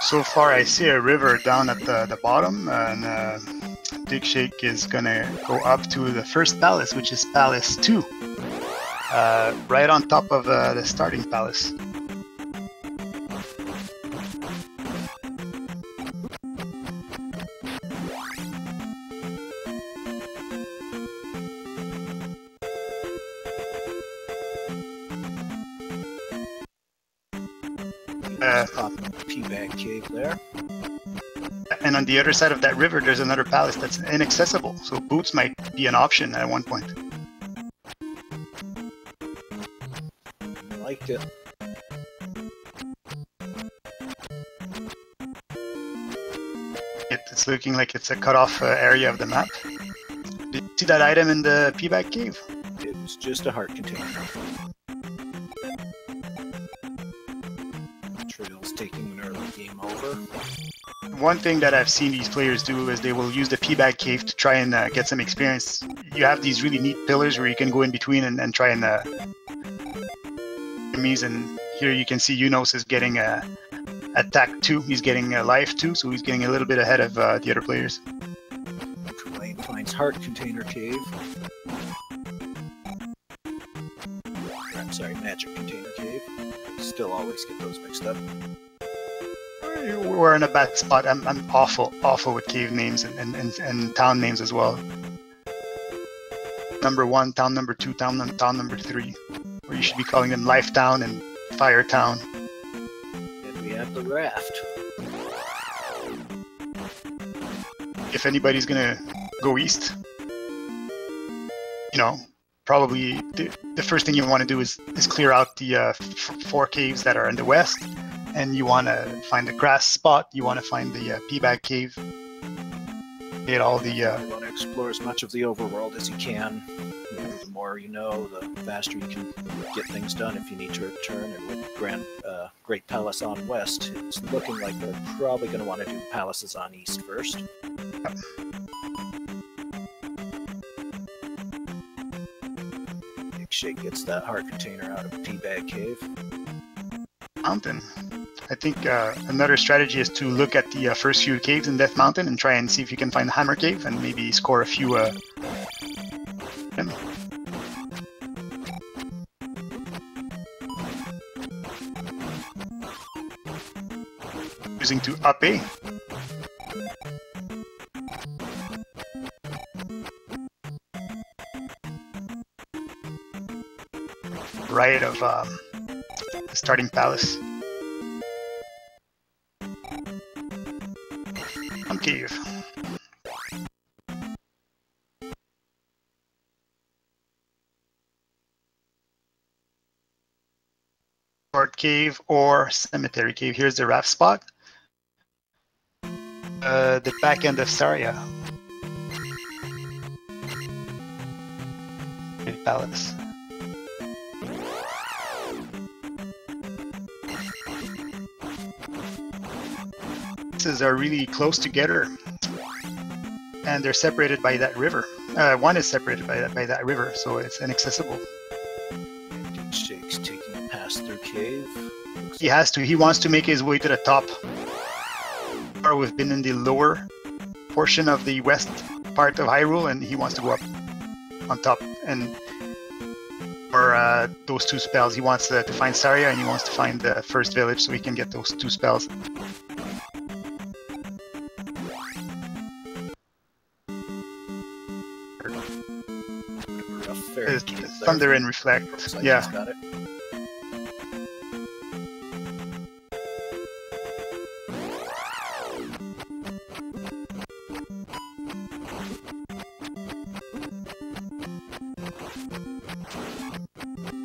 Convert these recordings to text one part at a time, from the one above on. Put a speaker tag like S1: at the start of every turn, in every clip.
S1: So far, I see a river down at the bottom, and digshake is gonna go up to the first palace, which is Palace 2, right on top of the starting palace.
S2: P-bag cave there.
S1: And on the other side of that river, there's another palace that's inaccessible, so boots might be an option at one point.
S2: I liked it.
S1: It's looking like it's a cut-off area of the map. Did you see that item in the P-bag cave?
S2: It was just a heart container. Trail's taking an early game over.
S1: One thing that I've seen these players do is they will use the P-bag cave to try and get some experience. You have these really neat pillars where you can go in between and try and enemies, and here you can see Eunos is getting attack 2. He's getting life 2, so he's getting a little bit ahead of the other players.
S2: Culain finds heart container cave. I'm sorry, magic container cave. Still always get those mixed up.
S1: We're in a bad spot. I'm awful with cave names and town names as well. Number 1, town number 2, town number 3. Or you should be calling them Life Town and Fire Town.
S2: And we have the raft.
S1: If anybody's gonna go east, you know, probably the first thing you want to do is clear out the 4 caves that are in the west, and you want to find the grass spot. You want to find the P-bag cave. Get all the.
S2: You want to explore as much of the overworld as you can. You know, the more you know, the faster you can get things done if you need to return. And with Great Palace on west, it's looking like they're probably going to want to do palaces on east first.
S1: Yep.
S2: Digshake gets that heart container out of the P-bag cave.
S1: Mountain. I think another strategy is to look at the first few caves in Death Mountain and try and see if you can find the Hammer Cave and maybe score a few. Using to up A. Right of the starting palace. Cave. Short cave or cemetery cave. Here's the raft spot. The back end of Saria. Great Palace. Are really close together, and they're separated by that river. One is separated by that river, so it's inaccessible.
S2: Digshake's taking a pass-through cave.
S1: He has to. He wants to make his way to the top. We've been in the lower portion of the west part of Hyrule, and he wants to go up on top. And for those 2 spells, he wants to find Saria, and he wants to find the first village, so he can get those 2 spells. Thunder and Reflect.
S2: Like
S1: yeah.
S2: Got it.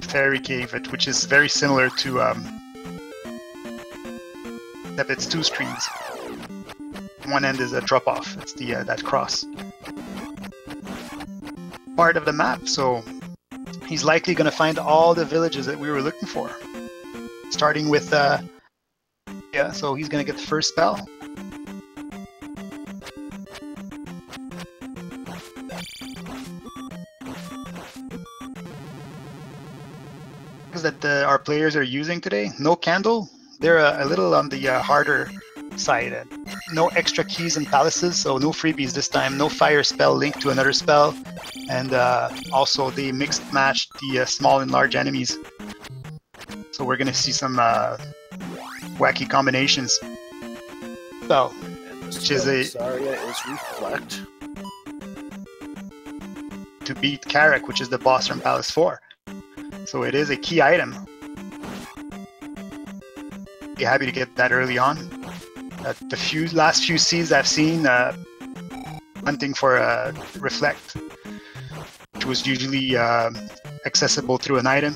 S1: Fairy Cave, which is very similar to except it's 2 streams. One end is a drop off. It's the that cross part of the map, so he's likely going to find all the villages that we were looking for. Starting with, yeah, so he's going to get the first spell. That our players are using today. No candle. They're a little on the harder side. No extra keys and palaces, so no freebies this time. No fire spell linked to another spell, and also they mixed matched the small and large enemies. So we're gonna see some wacky combinations. So, which is
S2: Zarya is Reflect
S1: to beat Carrick, which is the boss from Palace 4. So it is a key item. Be happy to get that early on. The last few seeds I've seen hunting for Reflect, which was usually accessible through an item.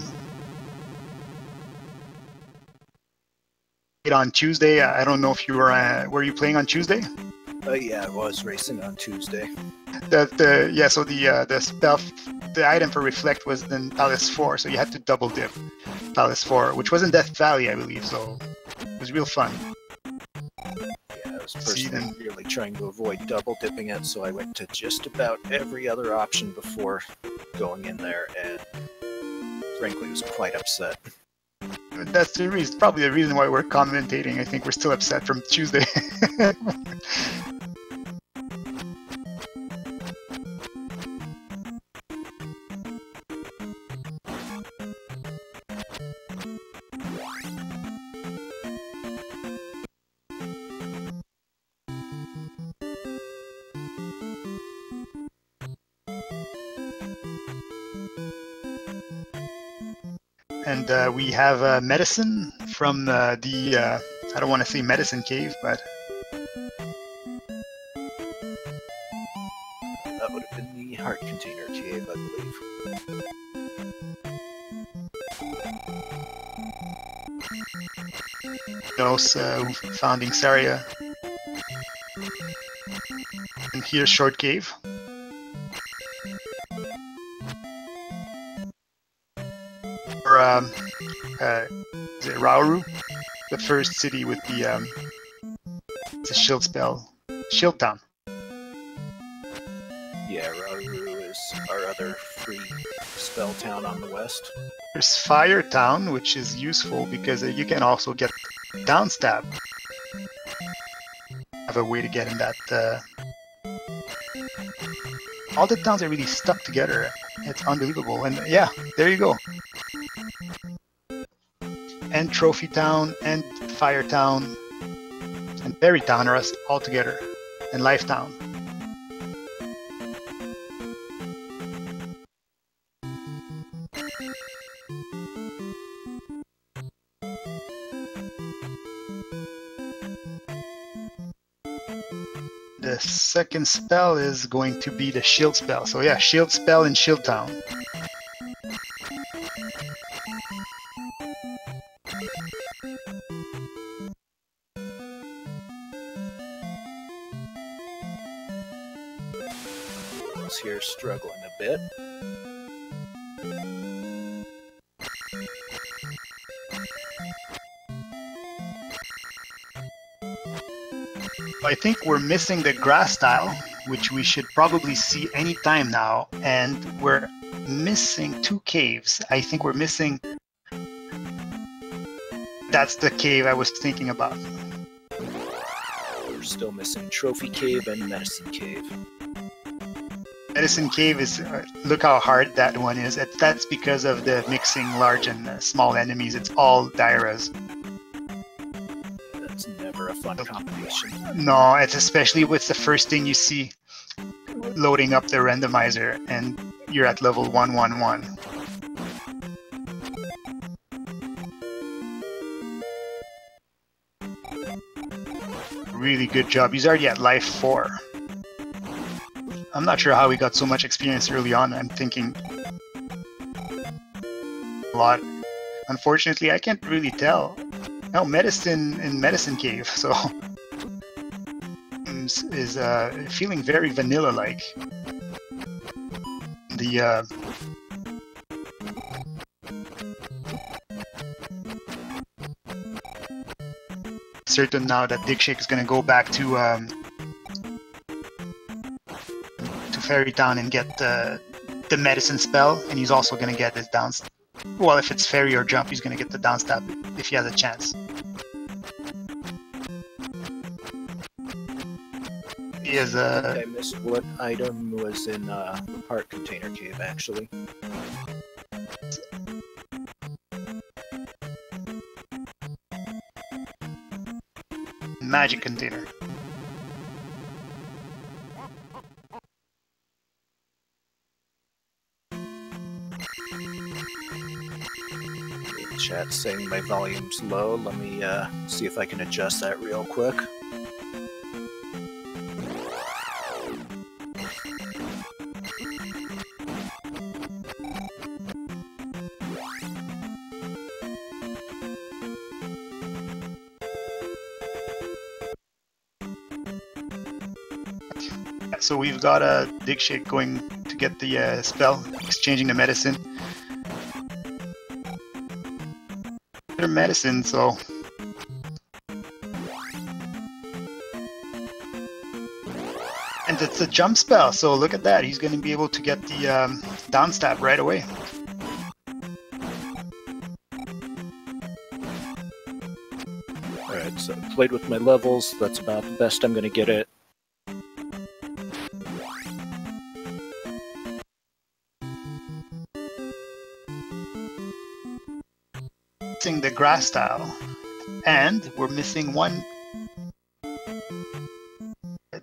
S1: On Tuesday, I don't know if you were you playing on Tuesday?
S2: Yeah, I was racing on Tuesday.
S1: So the spell, the item for Reflect was in Palace 4, so you had to double dip Palace 4, which was in Death Valley, I believe. So it was real fun.
S2: Yeah, I was personally really trying to avoid double dipping it, so I went to just about every other option before going in there, and frankly was quite upset.
S1: That's the reason, probably the reason why we're commentating. I think we're still upset from Tuesday. And we have medicine from the, I don't want to say medicine cave, but
S2: that would have been the heart container cave, I believe.
S1: Eunos founding Zarya. And here's Short Cave. Or is it Rauru? The first city with the it's a shield spell. Shield Town.
S2: Yeah, Rauru is our other free spell town on the west.
S1: There's Fire Town, which is useful because you can also get downstab. Have a way to get in that. All the towns are really stuck together. It's unbelievable. And yeah, there you go. And Trophy Town, and Fire Town, and Berry Town are all together. And Life Town. The second spell is going to be the Shield spell. So yeah, Shield spell in Shield Town.
S2: Here struggling a bit.
S1: I think we're missing the grass style, which we should probably see any time now, and we're missing 2 caves. I think we're missing... That's the cave I was thinking about.
S2: We're still missing Trophy Cave and Medicine Cave.
S1: Medicine Cave is, look how hard that one is. That's because of the mixing large and small enemies. It's all Dairas.
S2: That's never a fun combination.
S1: No, it's especially with the first thing you see loading up the randomizer and you're at level 111. Really good job. He's already at life 4. I'm not sure how he got so much experience early on. I'm thinking a lot. Unfortunately, I can't really tell. No, medicine in Medicine Cave, so is feeling very vanilla-like. The certain now that digshake is going to go back to Fairy Town and get the medicine spell, and he's also going to get his downstab. Well, if it's fairy or jump, he's going to get the downstab if he has a chance. He has
S2: I
S1: a.
S2: think I missed what item was in the heart container cave, actually.
S1: Magic container.
S2: Chat saying my volume's low. Let me see if I can adjust that real quick.
S1: So we've got a digshake going to get the spell, exchanging the medicine. Their medicine, so and it's a jump spell. So look at that; he's going to be able to get the down stab right away.
S2: All right, so I played with my levels. That's about the best I'm going to get it.
S1: Missing the grass style, and we're missing one.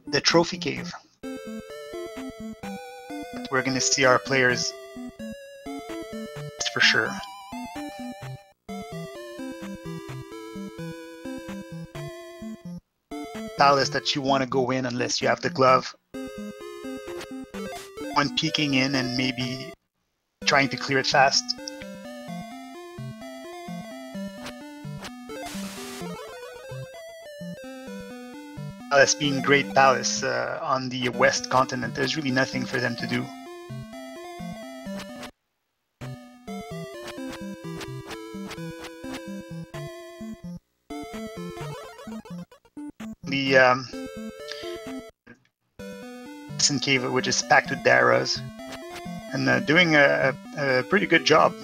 S1: The trophy cave. We're going to see our players for sure. Palace that you want to go in unless you have the glove. One peeking in and maybe trying to clear it fast. Palace being great palace on the west continent, there's really nothing for them to do. The cave, which is packed with Daras, and doing a pretty good job.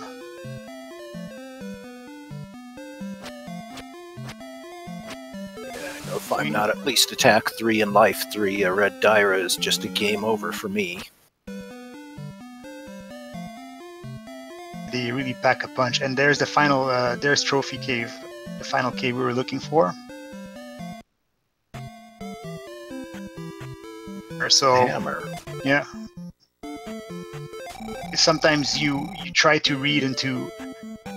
S2: If I'm not at least attack 3 and life 3, a red Dyra is just a game over for me.
S1: They really pack a punch, and there's the final, there's Trophy Cave, the final cave we were looking for. So,
S2: Hammer.
S1: Yeah. Sometimes you try to read into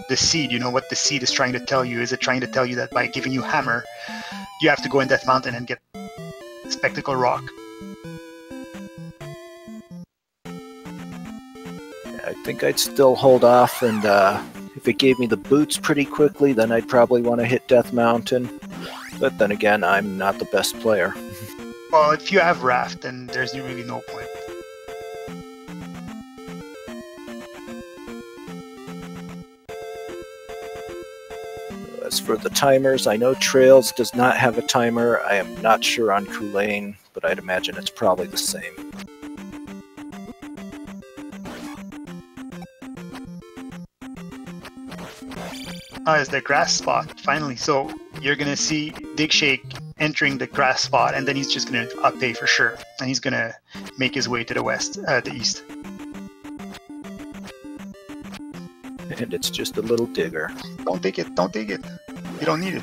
S1: the seed, you know, what the seed is trying to tell you. Is it trying to tell you that by giving you hammer, you have to go in Death Mountain and get Spectacle Rock?
S2: I think I'd still hold off, and if it gave me the boots pretty quickly, then I'd probably want to hit Death Mountain. But then again, I'm not the best player.
S1: Well, if you have Raft, then there's really no point.
S2: As for the timers, I know Trails does not have a timer. I am not sure on Culain, but I'd imagine it's probably the same.
S1: It's the grass spot, finally. So you're going to see Digshake entering the grass spot, and then he's just going to up-pay for sure. And he's going to make his way to the west, the east.
S2: And it's just a little digger.
S1: Don't take it, don't take it. You don't need it.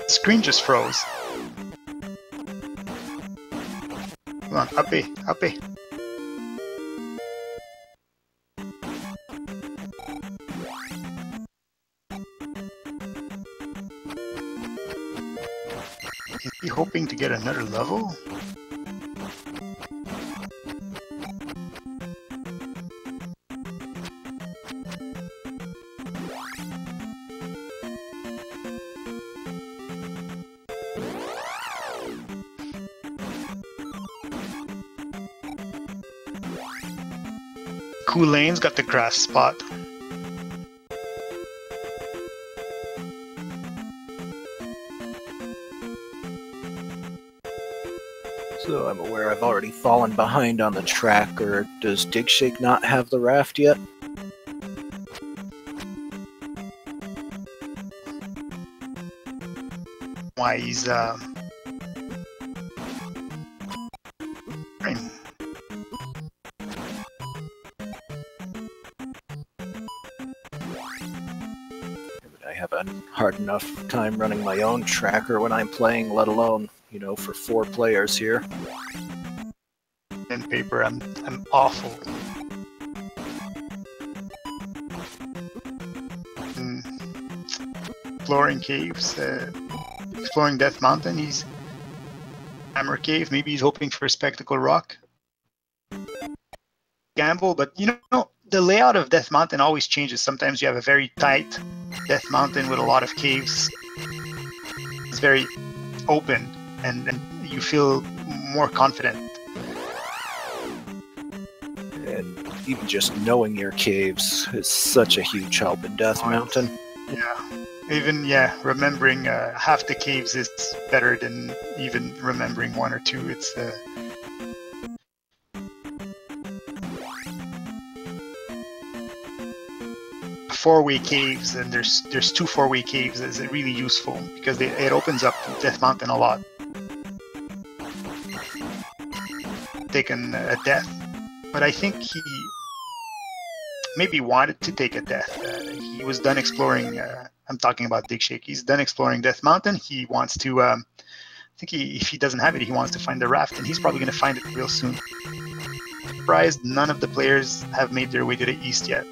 S1: Screen just froze. Come on, up-pay, up-pay. Is he hoping to get another level? Culain's got the grass spot.
S2: So So I'm aware I've already fallen behind on the track, or does Digshake not have the raft yet?
S1: Why he's
S2: I have a hard enough time running my own tracker when I'm playing, let alone, you know, for 4 players here.
S1: in paper. I'm awful. Exploring caves, exploring Death Mountain. He's Hammer Cave. Maybe he's hoping for Spectacle Rock. Gamble, but you know the layout of Death Mountain always changes. Sometimes you have a very tight Death Mountain with a lot of caves. It's very open, and you feel more confident.
S2: And even just knowing your caves is such a huge help in Death Mountain.
S1: Yeah, remembering half the caves is better than even remembering 1 or 2. It's 4-way caves, and there's 2 4-way caves is really useful because it opens up Death Mountain a lot. Taken a death, but I think he maybe wanted to take a death. He was done exploring. I'm talking about digshake. He's done exploring Death Mountain. He wants to. I think if he doesn't have it, he wants to find the raft, and he's probably going to find it real soon. Surprised none of the players have made their way to the east yet.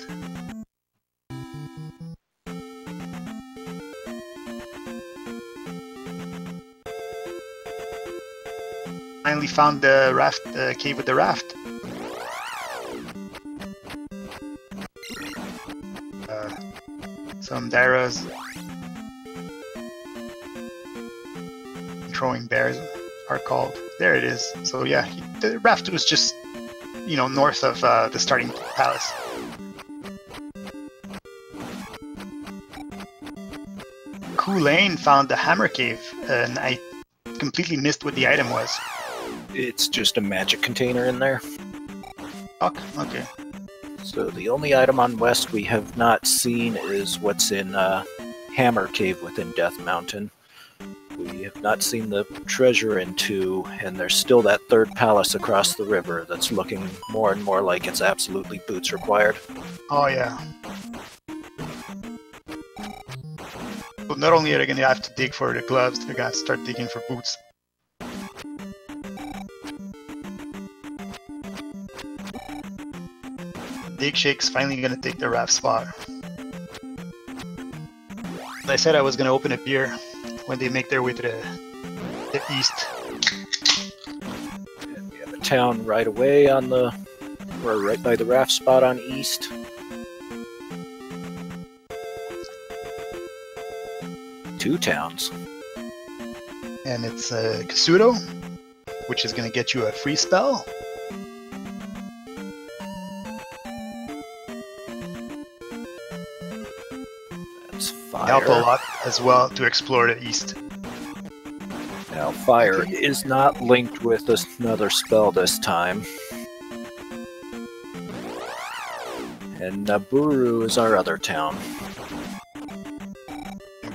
S1: Finally found the raft, the cave with the raft. Some Dairas. Throwing bears are called. There it is. So yeah, the raft was just, you know, north of the starting palace. Culain found the hammer cave, and I completely missed what the item was.
S2: It's just a magic container in there.
S1: Okay.
S2: So the only item on West we have not seen is what's in Hammer Cave within Death Mountain. We have not seen the treasure in 2, and there's still that 3rd palace across the river that's looking more and more like it's absolutely boots required.
S1: Oh yeah. Well, not only are they going to have to dig for the gloves, they're going to start digging for boots. Digshake's finally going to take the raft spot. I said I was going to open a beer when they make their way to the east.
S2: And we have a town right away on the... We're right by the raft spot on east. Two towns.
S1: And it's Kasuto, which is going to get you a free spell.
S2: That's fire.
S1: Help a lot as well to explore the east.
S2: Now, fire is not linked with another spell this time. And Naburu is our other town.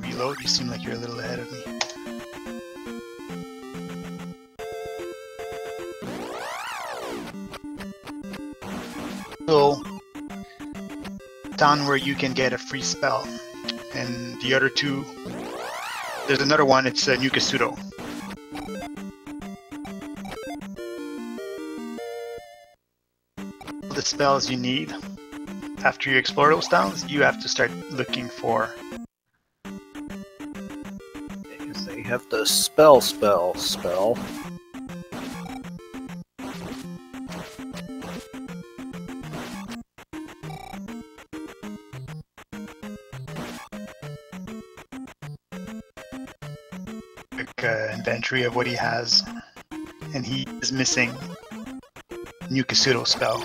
S1: Reload, you seem like you're a little ahead of me. So, town where you can get a free spell. And the other two, there's another one, it's New Kasuto. The spells you need after you explore those towns, you have to start looking for.
S2: They have the spell.
S1: Quick inventory of what he has, and he is missing New Kasuto spell.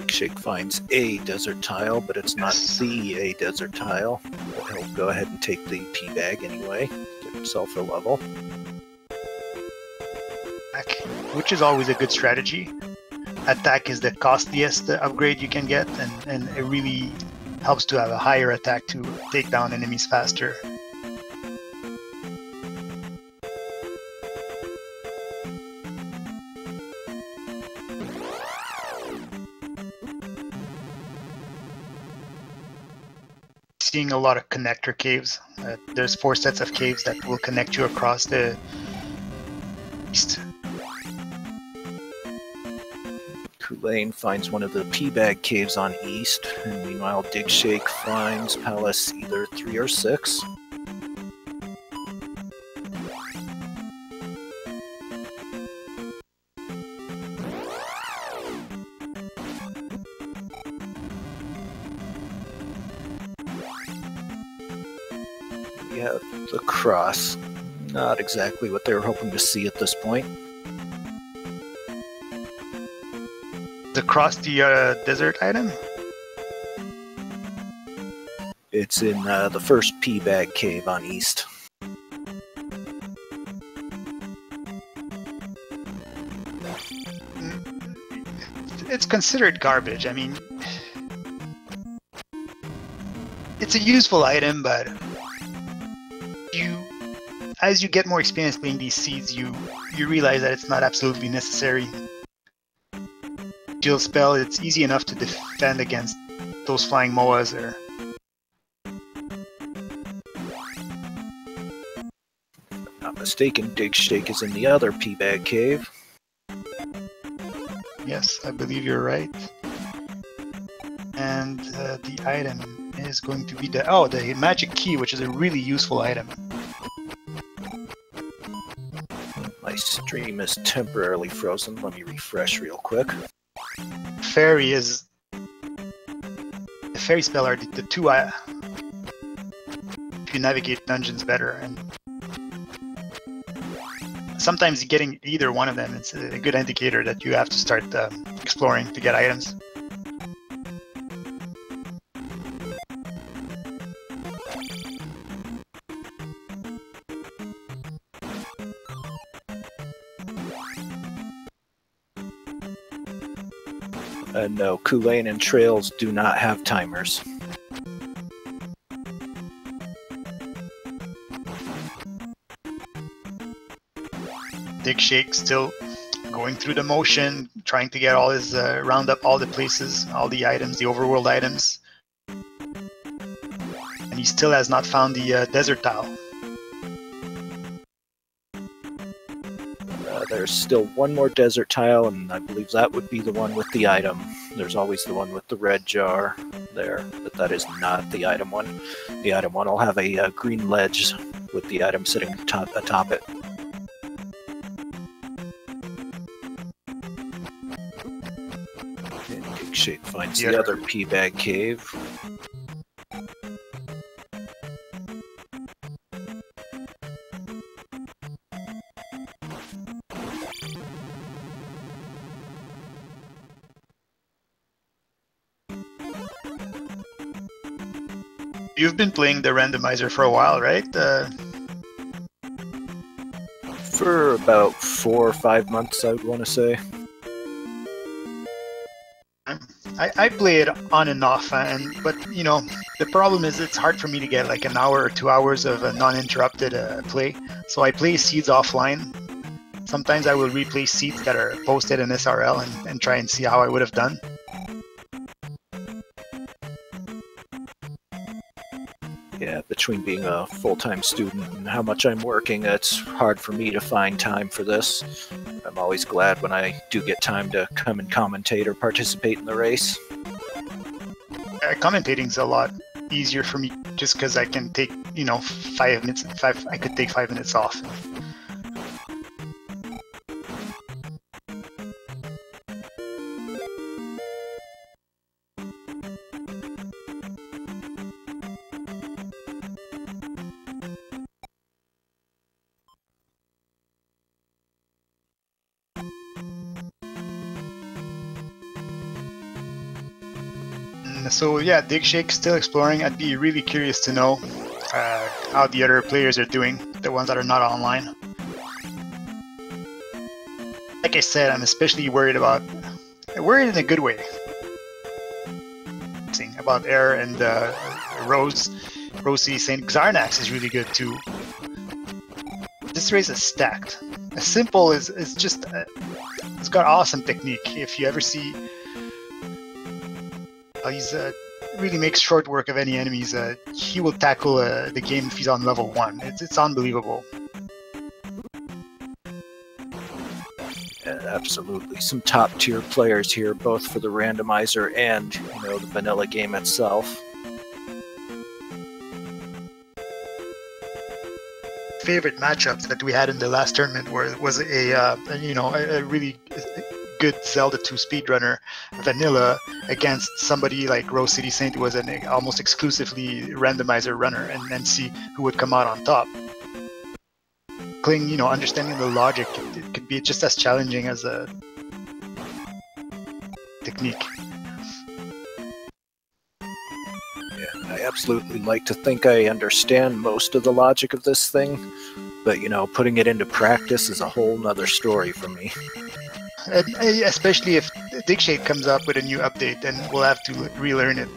S2: Digshake finds a desert tile, but it's not the a desert tile. But he'll go ahead and take the tea bag anyway, get himself a level.
S1: Which is always a good strategy. Attack is the costliest upgrade you can get, and it really helps to have a higher attack to take down enemies faster. Seeing a lot of connector caves. There's 4 sets of caves that will connect you across the east.
S2: Culain finds one of the P-bag caves on east, and meanwhile Digshake finds Palace either 3 or 6. We have the cross. Not exactly what they were hoping to see at this point.
S1: Across the desert item?
S2: It's in the first P-bag cave on east.
S1: It's considered garbage. I mean, it's a useful item, but as you get more experience playing these seeds, you realize that it's not absolutely necessary. Shield spell, it's easy enough to defend against those flying moas there.
S2: If I'm not mistaken, Digshake is in the other P-bag cave.
S1: Yes, I believe you're right. And the item is going to be the magic key, which is a really useful item.
S2: My stream is temporarily frozen. Let me refresh real quick.
S1: The fairy spell are the two if you navigate dungeons better, and sometimes getting either one of them, it's a good indicator that you have to start exploring to get items.
S2: No, Culain and Trails do not have timers.
S1: Digshake still going through the motion, trying to get all his round up all the places, all the items, the overworld items, and he still has not found the desert tile.
S2: There's still one more desert tile, and I believe that would be the one with the item. There's always the one with the red jar there, but that is not the item one. The item one will have a green ledge with the item sitting atop it. And Digshake finds the other P-bag cave.
S1: You've been playing the randomizer for a while, right?
S2: For about 4 or 5 months, I would want to say.
S1: I play it on and off, but you know, the problem is it's hard for me to get like an hour or 2 hours of a non-interrupted play. So I play seeds offline. Sometimes I will replay seeds that are posted in SRL and try and see how I would have done.
S2: Yeah, between being a full-time student and how much I'm working, it's hard for me to find time for this. I'm always glad when I do get time to come and commentate or participate in the race.
S1: Commentating's a lot easier for me just because I can take, 5 minutes. I could take 5 minutes off. So yeah, digshake still exploring. I'd be really curious to know how the other players are doing, the ones that are not online. Like I said, I'm especially worried in a good way, about Air and Rose saying Xarnax is really good too. This race is stacked. A simple is just it's got awesome technique. If you ever see, he's really makes short work of any enemies. He will tackle the game if he's on level 1. It's unbelievable.
S2: Absolutely, some top tier players here, both for the randomizer and the vanilla game itself.
S1: Favorite matchups that we had in the last tournament was a really good Zelda 2 speedrunner vanilla against somebody like Rose City Saint, who was an almost exclusively randomizer runner, and then see who would come out on top. Understanding the logic, it could be just as challenging as a technique.
S2: Yeah, I absolutely like to think I understand most of the logic of this thing, but putting it into practice is a whole nother story for me.
S1: And especially if digshake comes up with a new update, then we'll have to relearn it.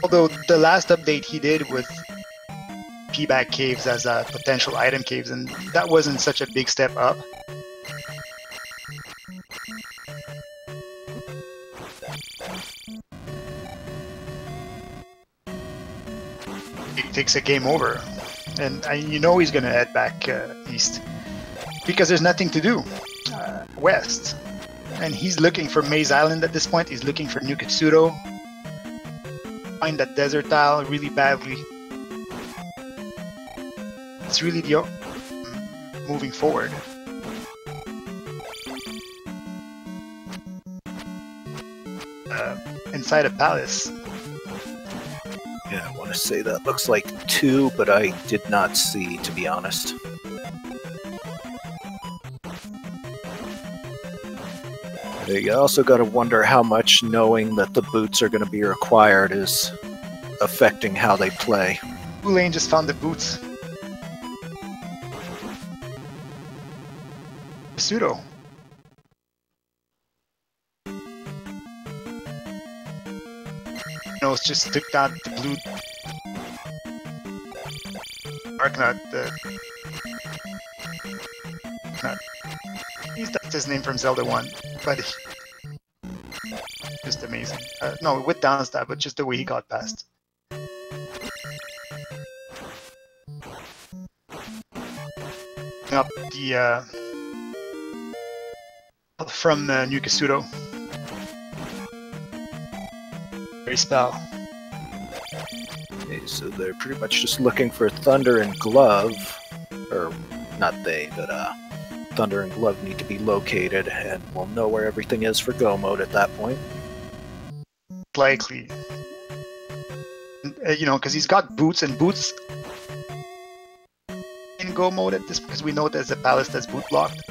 S1: Although the last update he did with P-back caves as potential item caves, and that wasn't such a big step up. He takes a game over, and he's going to head back east because there's nothing to do west, and he's looking for Maze Island at this point. He's looking for New Katsudo. Find that desert tile really badly. It's really the moving forward. Inside a palace.
S2: Yeah, I want to say that looks like 2, but I did not see, to be honest. You also got to wonder how much knowing that the boots are going to be required is affecting how they play.
S1: Culain just found the boots. Pseudo. Eunos just took down the blue Arknot. That's his name from Zelda 1, but just amazing. No, with down stab, but just the way he got past. Up the from New Katsudo. Very spell.
S2: Okay, so they're pretty much just looking for Thunder and Glove, or not they, but Thunder and Glove need to be located, and we'll know where everything is for Go mode at that point.
S1: Likely, because he's got boots, and boots in Go mode at this, because we know there's a palace that's boot blocked.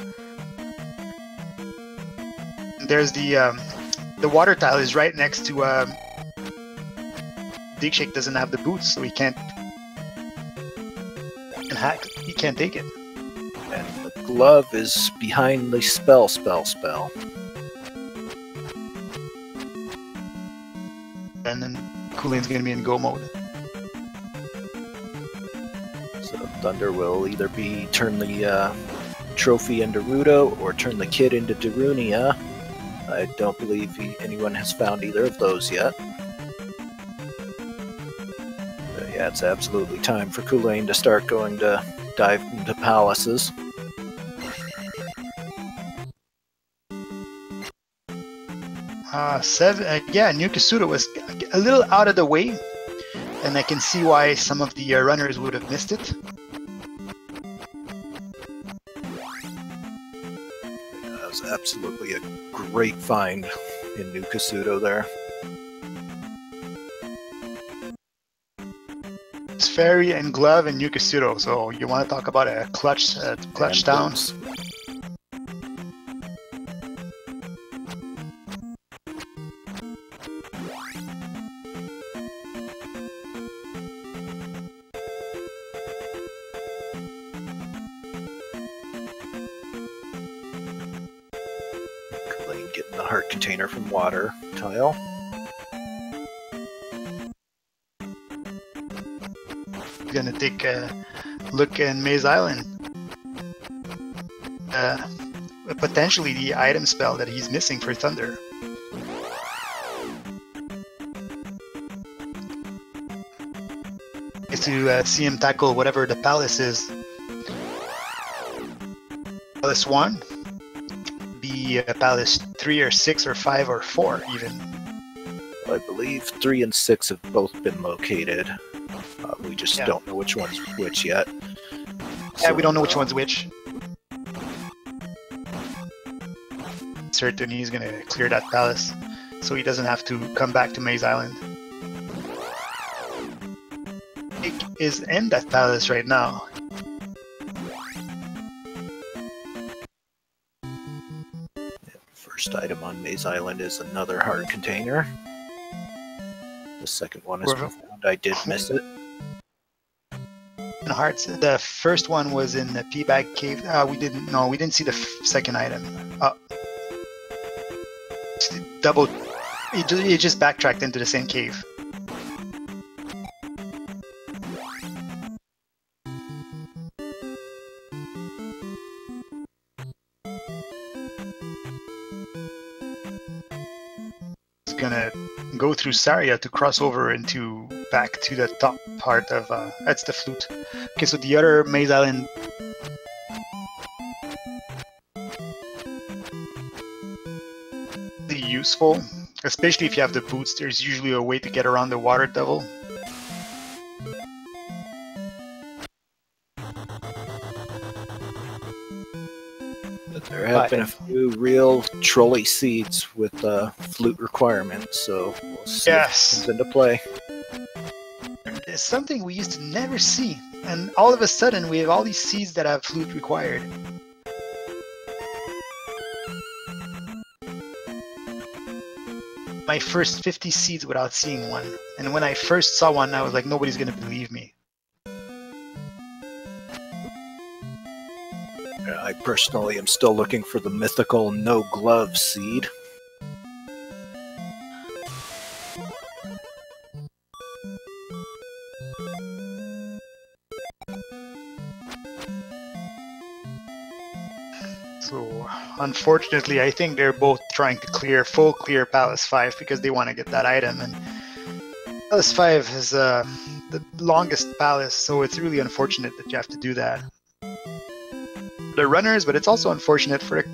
S1: And there's the water tile is right next to digshake doesn't have the boots, so he can't hack. He can't take it.
S2: And the glove is behind the spell.
S1: And then Culain's gonna be in Go mode.
S2: So Thunder will either turn the trophy into Rudo or turn the kid into Darunia. I don't believe anyone has found either of those yet. But yeah, it's absolutely time for Culain to start going to dive into palaces.
S1: Yeah, New Katsudo was a little out of the way, and I can see why some of the runners would have missed it.
S2: That was absolutely a great find in New Katsudo there.
S1: It's Fairy and Glove and New Katsudo, so you want to talk about a clutch down.
S2: the heart container from water tile.
S1: Gonna take a look in Maze Island. Potentially the item spell that he's missing for Thunder. Is to see him tackle whatever the palace is. Palace 1, be Palace 3 or 6 or 5 or 4 even.
S2: I believe 3 and 6 have both been located. We just don't know which one's which yet.
S1: Yeah, we don't know which one's which. Certain he's gonna clear that palace, so he doesn't have to come back to Maze Island. Nick is in that palace right now.
S2: First item on Maze Island is another heart container. The second one is profound. I did miss it.
S1: Hearts. The first one was in the P-Bag Cave. We didn't see the second item. Double. It just backtracked into the same cave. It's gonna go through Saria to cross over into back to the top part of that's the flute. Okay, so the other Maze Island is useful, especially if you have the boots. There's usually a way to get around the water devil.
S2: There have been a few real trolley seeds with flute requirements, so we'll see if it comes into play.
S1: It's something we used to never see, and all of a sudden we have all these seeds that have flute required. My first 50 seeds without seeing one, and when I first saw one I was like, nobody's gonna believe me.
S2: I personally am still looking for the mythical no glove seed.
S1: So unfortunately I think they're both trying to full clear Palace 5 because they want to get that item, and Palace 5 is the longest palace, so it's really unfortunate that you have to do that. The runners, but it's also unfortunate for the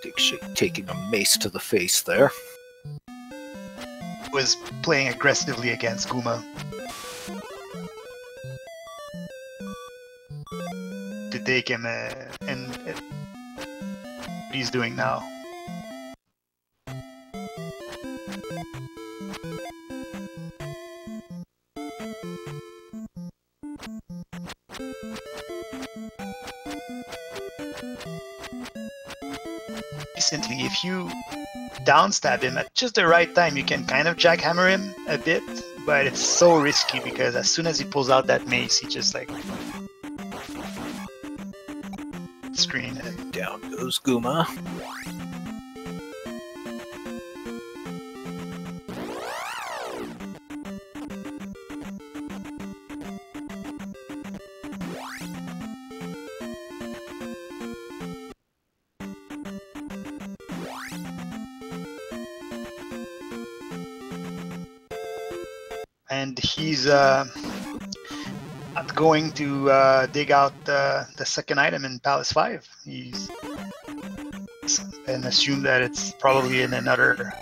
S2: digshake taking a mace to the face there.
S1: Was playing aggressively against Guma to take him and what he's doing now. Recently, if you downstab him at just the right time, you can kind of jackhammer him a bit, but it's so risky because as soon as he pulls out that mace, he just like screen.
S2: Down goes Guma.
S1: And he's not going to dig out the second item in Palace 5. He's and assume that it's probably in another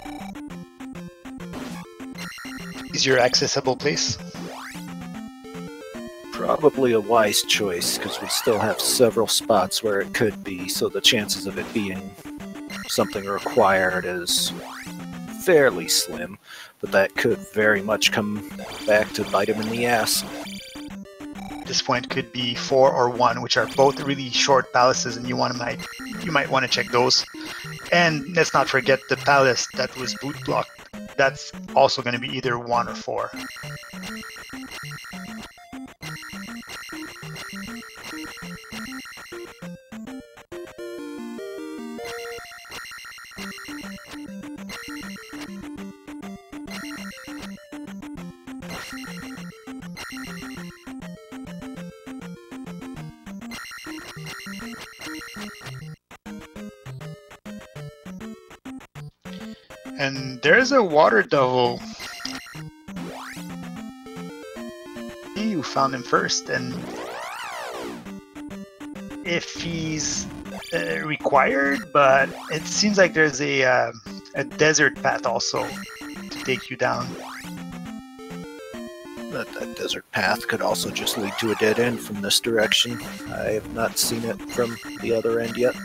S1: easier accessible place.
S2: Probably a wise choice, because we still have several spots where it could be, so the chances of it being something required is fairly slim, but that could very much come back to bite him in the ass.
S1: At this point could be 4 or 1, which are both really short palaces, and you want to you might want to check those. And let's not forget the palace that was boot blocked. That's also going to be either 1 or 4. And there's a water devil. You found him first, and if he's required, but it seems like there's a desert path also to take you down.
S2: That desert path could also just lead to a dead end from this direction. I have not seen it from the other end yet.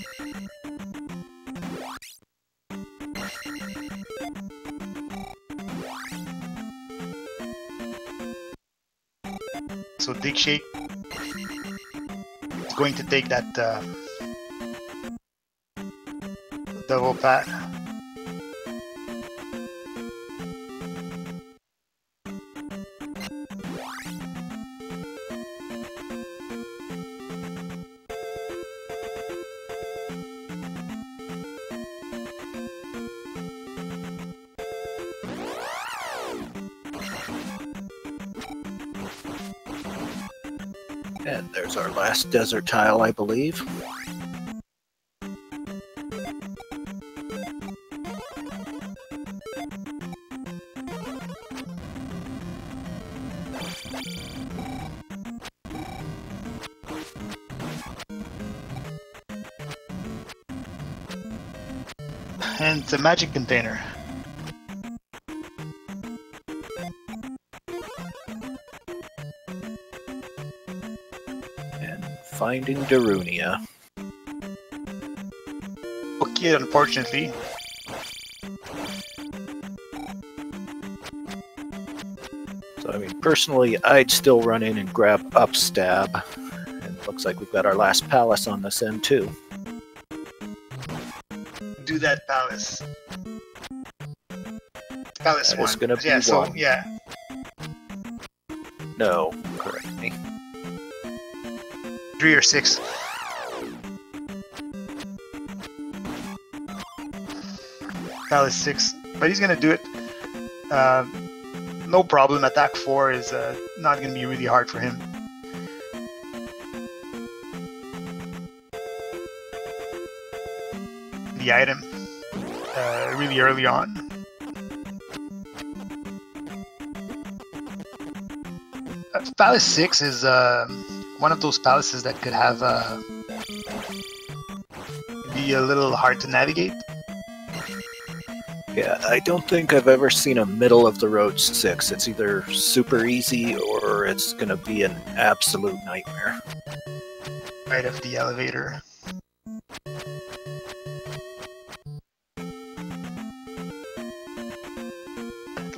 S1: So digshake is going to take that double path.
S2: And there's our last desert tile, I believe.
S1: And it's a magic container.
S2: Finding Darunia.
S1: Okay, unfortunately.
S2: So, I mean, personally, I'd still run in and grab Upstab. And looks like we've got our last palace on this end, too.
S1: Do that palace. Palace
S2: That
S1: 1.
S2: is gonna be
S1: yeah, so,
S2: one.
S1: yeah.
S2: No, correct me.
S1: 3 or 6. Palace 6, but he's gonna do it. No problem. Attack 4 is not gonna be really hard for him. The item really early on. Palace 6 is one of those palaces that could have be a little hard to navigate.
S2: Yeah, I don't think I've ever seen a middle-of-the-road 6. It's either super easy or it's going to be an absolute nightmare.
S1: Right of the elevator.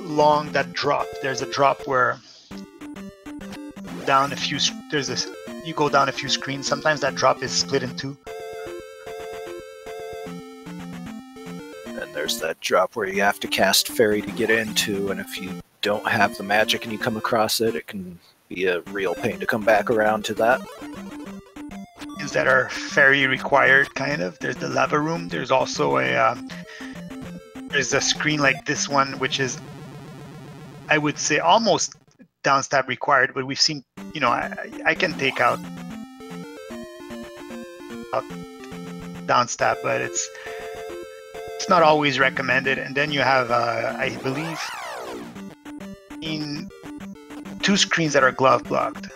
S1: Along that drop, there's a drop where down a few. You go down a few screens. Sometimes that drop is split in 2.
S2: And there's that drop where you have to cast Fairy to get into, and if you don't have the magic and you come across it, it can be a real pain to come back around to that.
S1: Is that are fairy required, kind of. There's the lava room. There's also there's a screen like this one, which is, I would say, almost downstab required, but we've seen, you know, I can take out downstab, but it's not always recommended. And then you have, I believe, in 2 screens that are glove blocked.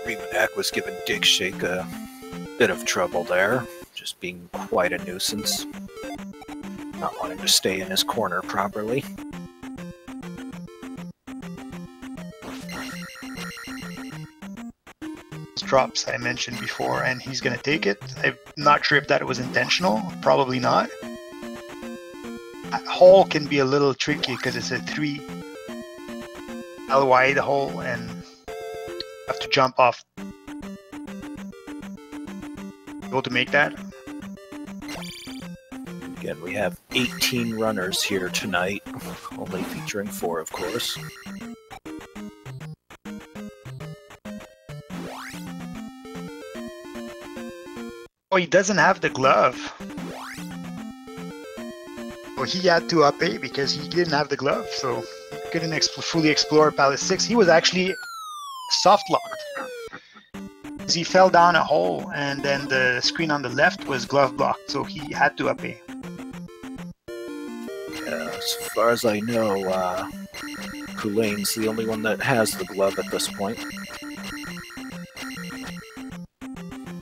S2: Reemanak was giving digshake a bit of trouble there, just being quite a nuisance. Not wanting to stay in his corner properly.
S1: Drops I mentioned before, and he's gonna take it. I'm not sure if that was intentional. Probably not. That hole can be a little tricky because it's a 3 L wide hole, and Have to jump off. Able to make that.
S2: Again, we have 18 runners here tonight, only featuring 4, of course.
S1: Oh, he doesn't have the glove. Well, he had to up A because he didn't have the glove, so he couldn't fully explore Palace 6. He was actually soft locked. He fell down a hole, and then the screen on the left was glove blocked, so he had to up A.
S2: Yeah, as far as I know, Culain's the only one that has the glove at this point.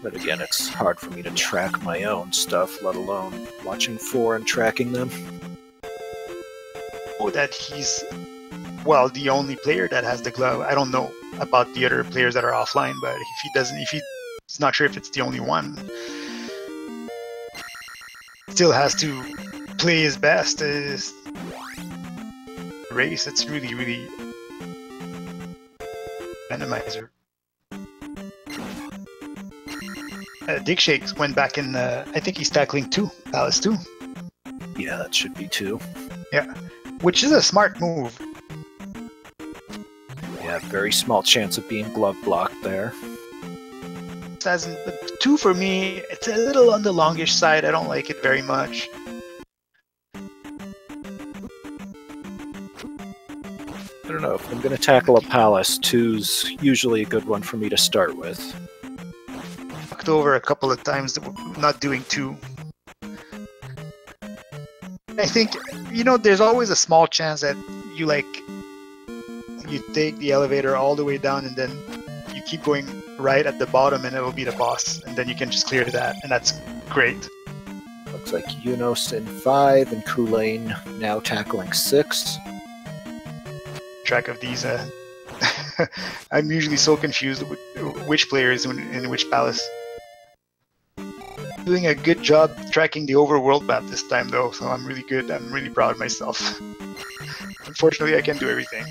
S2: But again, it's hard for me to track my own stuff, let alone watching 4 and tracking them.
S1: Oh, that he's, well, the only player that has the glove. I don't know about the other players that are offline, but if he doesn't, if he's not sure if it's the only one, still has to play his best. Race, it's really, really randomizer. Digshake went back in. I think he's tackling 2, Palace 2.
S2: Yeah, that should be 2.
S1: Yeah, which is a smart move.
S2: Yeah, very small chance of being glove blocked there.
S1: But 2 for me, it's a little on the longish side. I don't like it very much.
S2: I don't know, if I'm going to tackle a Palace, 2's usually a good one for me to start with.
S1: Knocked over a couple of times, not doing 2. I think, you know, there's always a small chance that you take the elevator all the way down and then you keep going right at the bottom and it'll be the boss, and then you can just clear that, and that's great.
S2: Looks like Eunos in 5 and Culain now tackling 6.
S1: Track of these. I'm usually so confused with which player is in which palace. Doing a good job tracking the overworld map this time though, so I'm really good. I'm really proud of myself. Unfortunately, I can't do everything.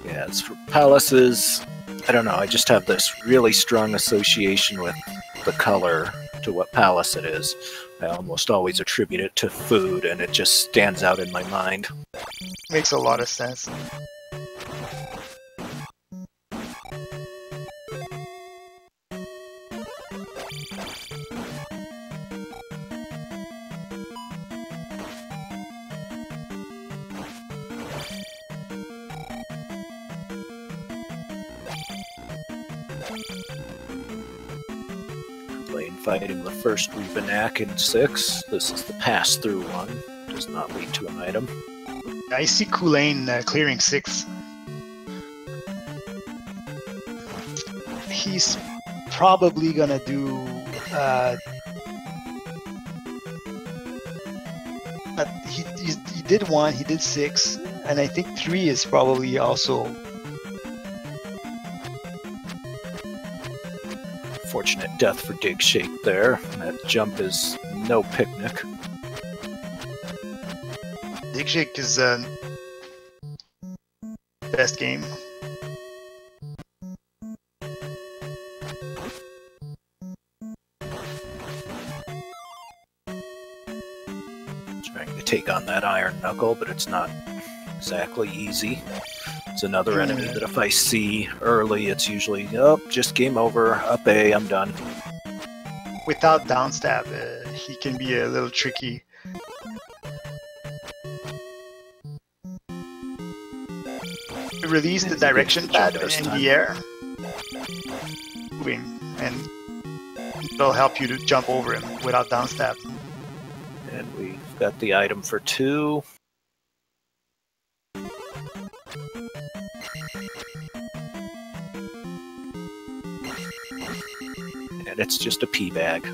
S2: Yeah, as for palaces, I don't know, I just have this really strong association with the color to what palace it is. I almost always attribute it to food, and it just stands out in my mind.
S1: Makes a lot of sense.
S2: Fighting the first Rubenak in 6. This is the pass-through one. Does not lead to an item.
S1: I see Culain clearing 6. He's probably gonna do... he did 1, he did 6, and I think 3 is probably also...
S2: Fortunate death for Digshake there. That jump is no picnic.
S1: Digshake is best game.
S2: Trying to take on that iron knuckle, but it's not exactly easy. It's another enemy that if I see early, it's usually, oh, just game over, up A, I'm done.
S1: Without downstab, he can be a little tricky. Release the direction pad in the air, moving, and it'll help you to jump over him without downstab.
S2: And we've got the item for 2. And it's just a pea bag.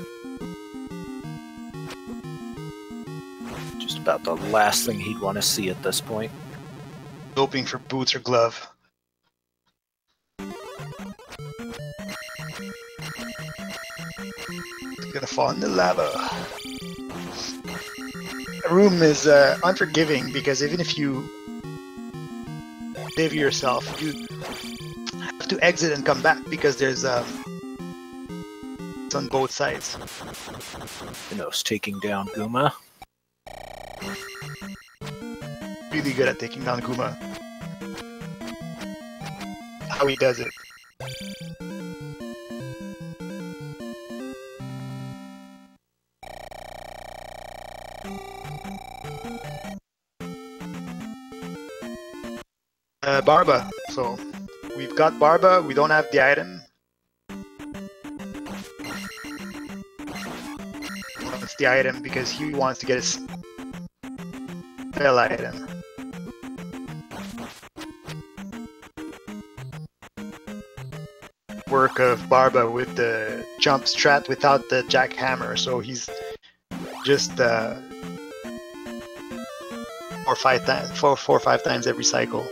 S2: Just about the last thing he'd want to see at this point.
S1: Hoping for boots or glove. It's gonna fall in the lava. The room is unforgiving because even if you save yourself, you have to exit and come back because there's it's on both sides.
S2: Eunos taking down Guma.
S1: Really good at taking down Guma. How he does it. Barba. So we've got Barba. We don't have the item. He wants the item because he wants to get his spell item. Work of Barba with the jump strat without the jackhammer, so he's just 4 or 5 times every cycle.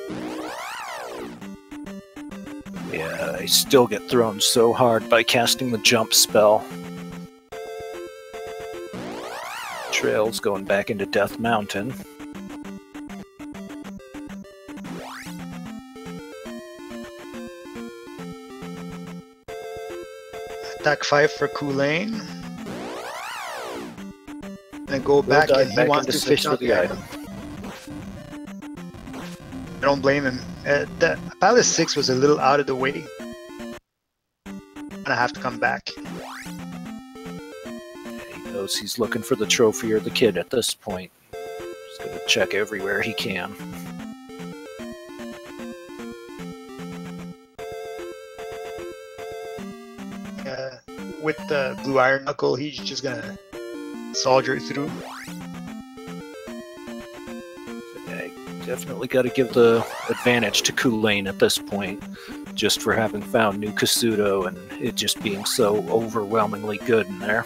S2: Yeah, I still get thrown so hard by casting the jump spell. Trail's going back into Death Mountain.
S1: Attack 5 for Culain. Then go back and he wants to fish out the item. I don't blame him. The Palace 6 was a little out of the way. And I have to come back.
S2: He knows he's looking for the trophy or the kid at this point. He's going to check everywhere he can.
S1: With the blue iron knuckle, he's just gonna soldier through.
S2: I definitely got to give the advantage to Culain at this point, just for having found New Kasuto and it just being so overwhelmingly good in there.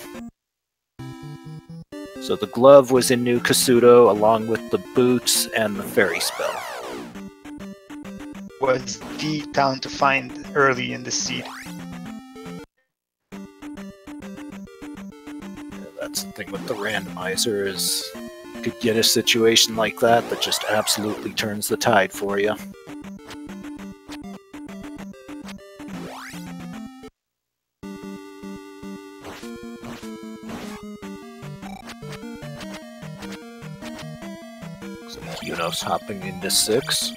S2: So the glove was in New Kasuto along with the boots and the fairy spell.
S1: Was the town to find early in the seed.
S2: That's the thing with the randomizer is you could get a situation like that that just absolutely turns the tide for you. So Eunos hopping into 6.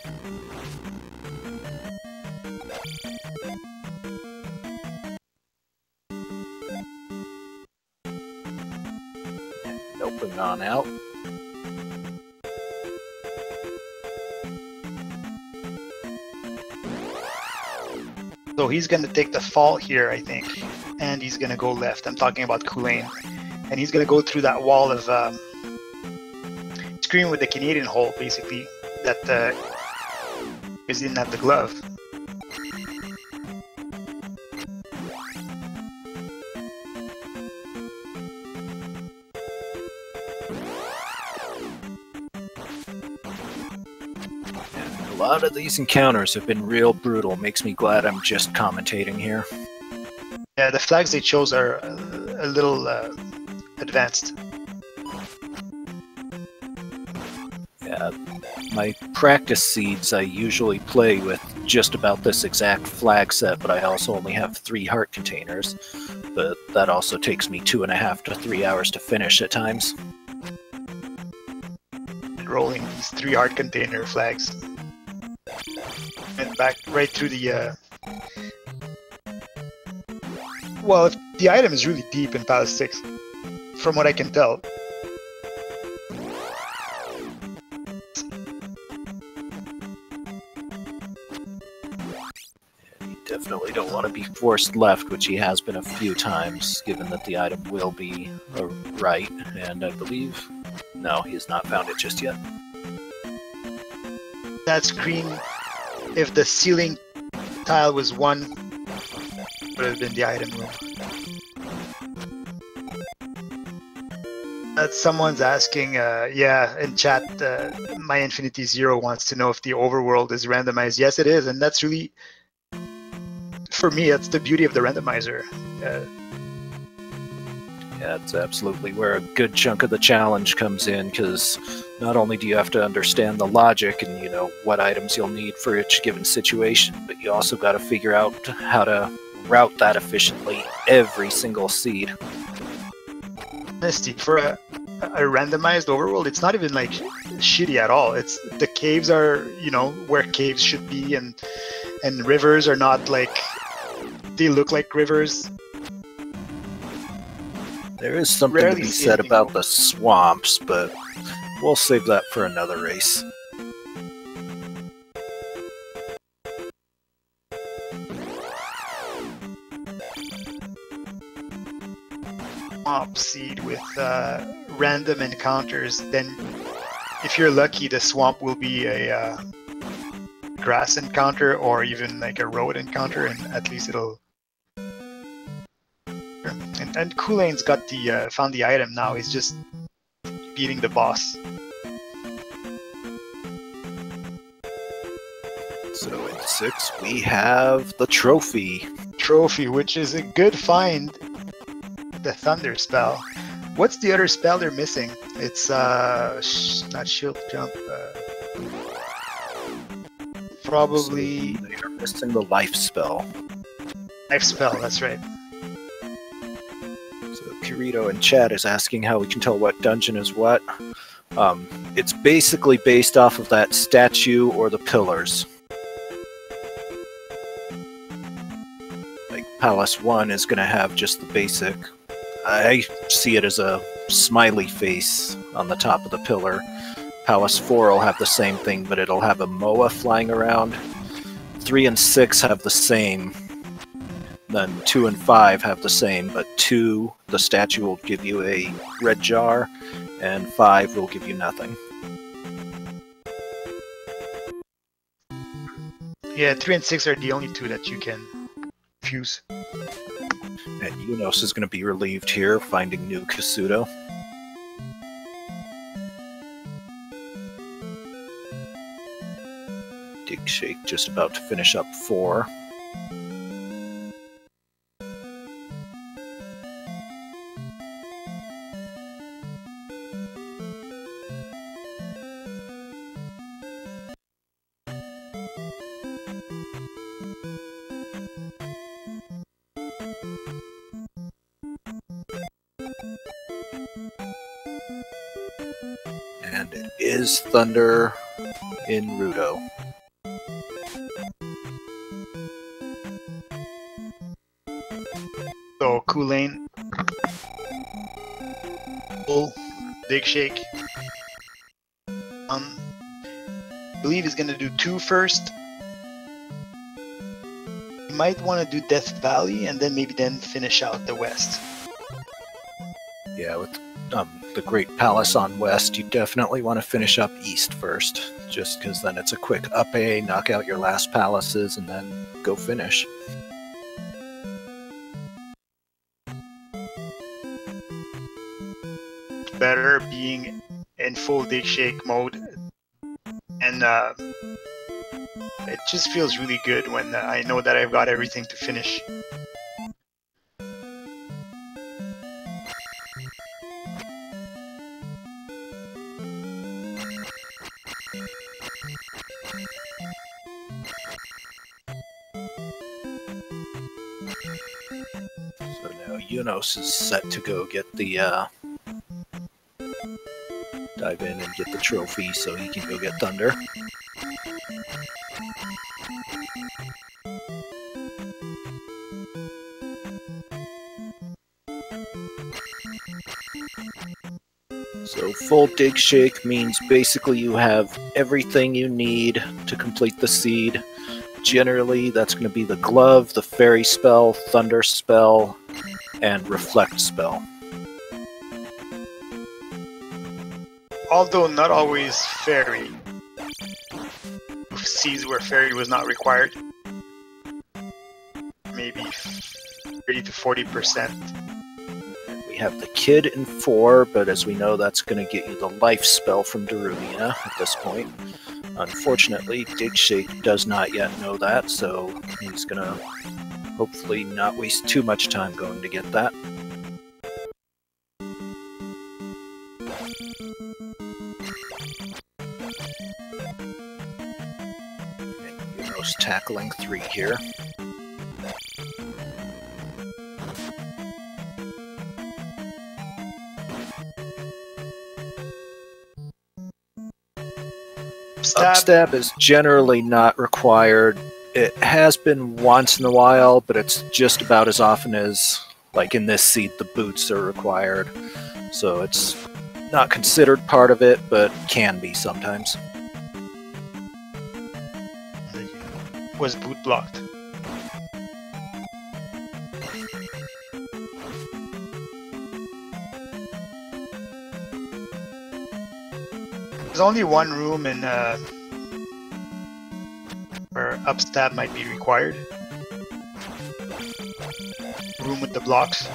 S2: Open on out.
S1: So he's going to take the fall here, I think, and he's going to go left. I'm talking about Culain. And he's going to go through that wall of screen with the Canadian hole, basically, that because he didn't have the glove.
S2: A lot of these encounters have been real brutal. Makes me glad I'm just commentating here.
S1: Yeah, the flags they chose are a little advanced.
S2: Yeah, my practice seeds I usually play with just about this exact flag set, but I also only have 3 heart containers. But that also takes me 2.5 to 3 hours to finish at times.
S1: Rolling these 3 heart container flags. And back right through the well, if the item is really deep in Palace 6, from what I can tell.
S2: You definitely don't want to be forced left, which he has been a few times, given that the item will be right, and I believe... No, he has not found it just yet.
S1: That screen, if the ceiling tile was 1, would have been the item room. Someone's asking, yeah, in chat, my Infinity Zero wants to know if the overworld is randomized. Yes, it is, and that's really, for me, that's the beauty of the randomizer.
S2: Yeah, it's absolutely where a good chunk of the challenge comes in, because Not only do you have to understand the logic and, you know, what items you'll need for each given situation, but you also got to figure out how to route that efficiently every single seed.
S1: Honesty, for a randomized overworld, it's not even like shitty at all. It's the caves are, you know, where caves should be, and rivers are not like they look like rivers.
S2: There is something to be said about the swamps, but we'll save that for another race.
S1: Swamp seed with random encounters, then if you're lucky, the swamp will be a grass encounter or even like a road encounter, and at least it'll. And Culain's got the found the item now. He's just beating the boss.
S2: So in 6 we have the trophy.
S1: Trophy, which is a good find. The thunder spell. What's the other spell they're missing? It's not shield jump. Probably.
S2: So they are missing the life spell.
S1: Life spell. That's right.
S2: So Kirito in chat is asking how we can tell what dungeon is what. It's basically based off of that statue or the pillars. Like Palace 1 is going to have just the basic. I see it as a smiley face on the top of the pillar. Palace 4 will have the same thing, but it'll have a Moa flying around. 3 and 6 have the same. Then 2 and 5 have the same, but 2, the statue will give you a red jar, and 5 will give you nothing.
S1: Yeah, 3 and 6 are the only 2 that you can fuse.
S2: And Eunos is going to be relieved here, finding new Kasuto. Digshake just about to finish up 4. And it is Thunder in Rudo.
S1: So Culain, full digshake. I believe he's gonna do 2 first. He might want to do Death Valley and then finish out the west.
S2: Yeah, with the Great Palace on west, you definitely want to finish up east first, just because then it's a quick up A, knock out your last palaces, and then go finish.
S1: Better being in full digshake mode, and it just feels really good when I know that I've got everything to finish.
S2: So now Eunos is set to go get the dive in and get the trophy so he can go get Thunder. So full digshake means basically you have everything you need to complete the seed. Generally, that's going to be the glove, the fairy spell, thunder spell, and reflect spell.
S1: Although not always fairy. Seeds where fairy was not required. Maybe 30 to 40%.
S2: We have the kid in 4, but as we know, that's going to get you the life spell from Darumina at this point. Unfortunately, Digshake does not yet know that, so he's going to hopefully not waste too much time going to get that. Eunos tackling 3 here. Upstab is generally not required. It has been once in a while, but it's just about as often as, like in this seat, the boots are required. So it's not considered part of it, but can be sometimes.
S1: Was boot blocked? There's only one room in where upstab might be required. Room with the blocks.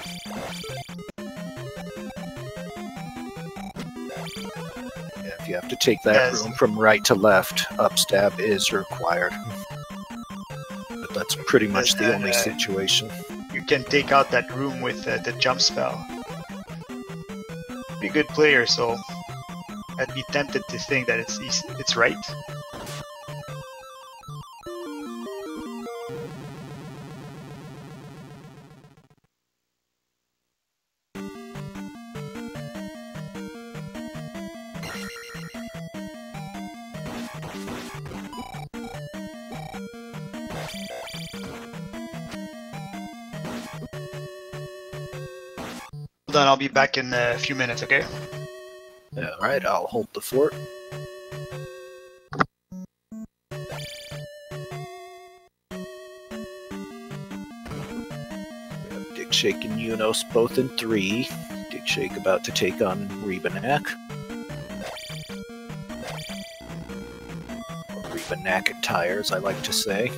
S2: Yeah, if you have to take that room from right to left, upstab is required. But that's pretty much the only situation.
S1: You can take out that room with the jump spell. Be a good player, so I'd be tempted to think that it's right. Hold on, I'll be back in a few minutes, okay?
S2: Alright, I'll hold the fort. We have Digshake and Eunos both in 3. Digshake about to take on Rebanak. Or Rebanak at tires, I like to say.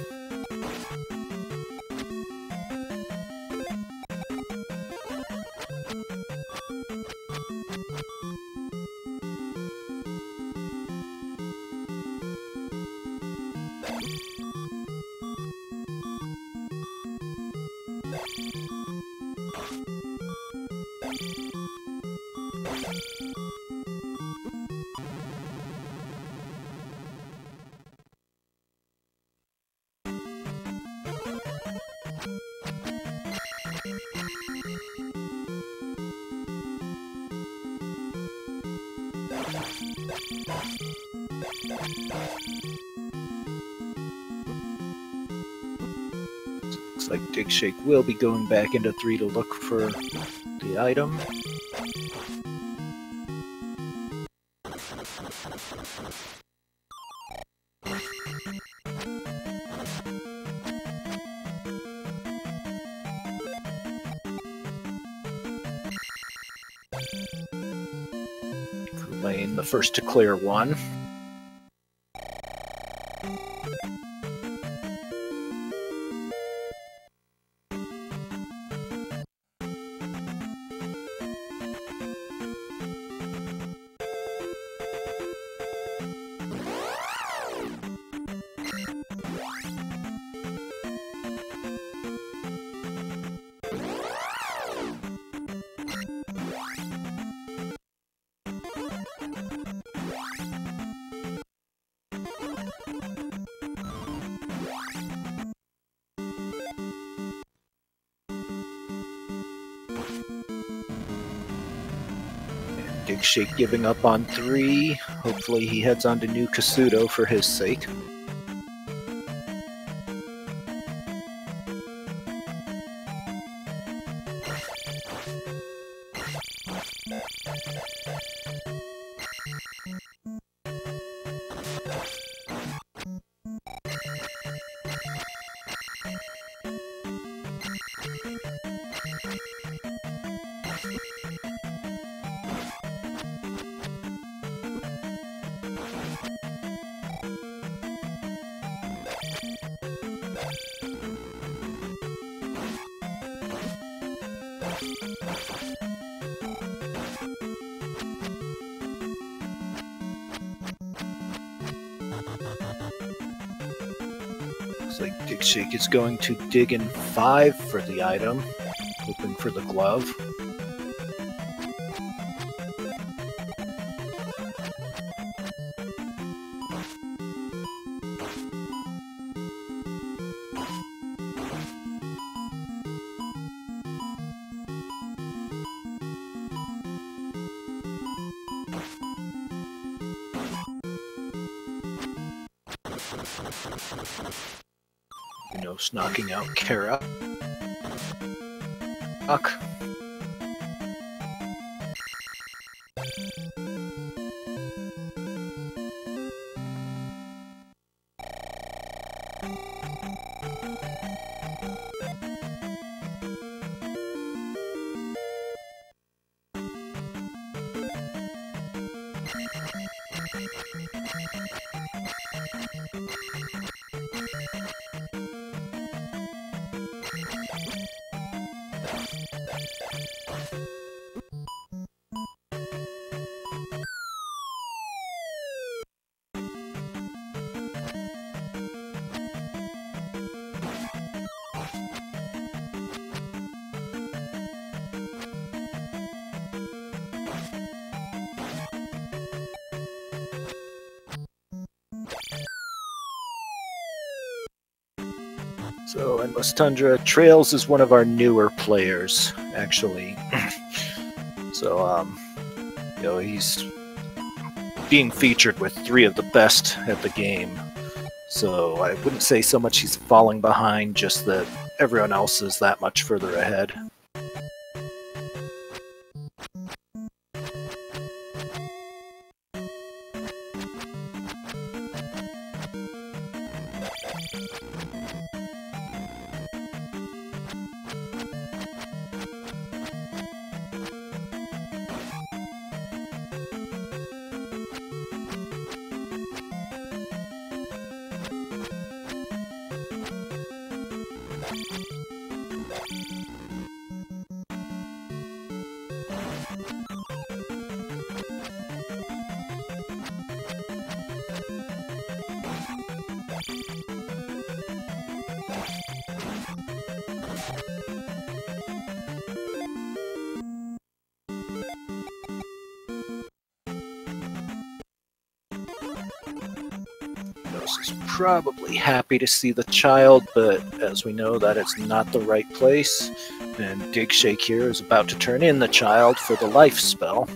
S2: Looks like Digshake will be going back into 3 to look for the item. Culain, the first to clear 1. Digshake giving up on 3. Hopefully he heads on to New Kasuto for his sake. Looks like Digshake is going to dig in 5 for the item, hoping for the glove. Eunos knocking out Kara. So, Endless Tundra, tra1LZ is one of our newer players, actually. So, you know, he's being featured with 3 of the best at the game. So, I wouldn't say so much he's falling behind, just that everyone else is that much further ahead. Eunos is probably happy to see the child, but as we know, that is not the right place. And Digshake here is about to turn in the child for the life spell.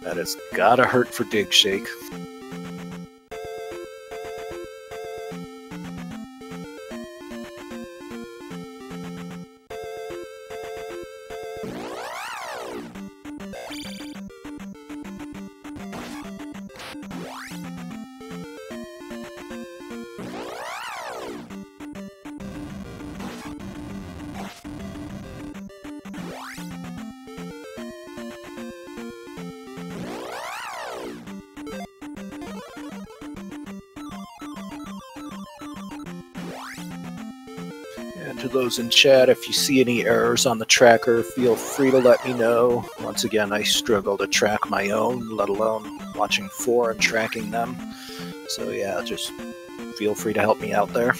S2: That has gotta hurt for Digshake. And to those in chat, if you see any errors on the tracker, feel free to let me know. Once again, I struggle to track my own, let alone watching 4 and tracking them. So yeah, just feel free to help me out there.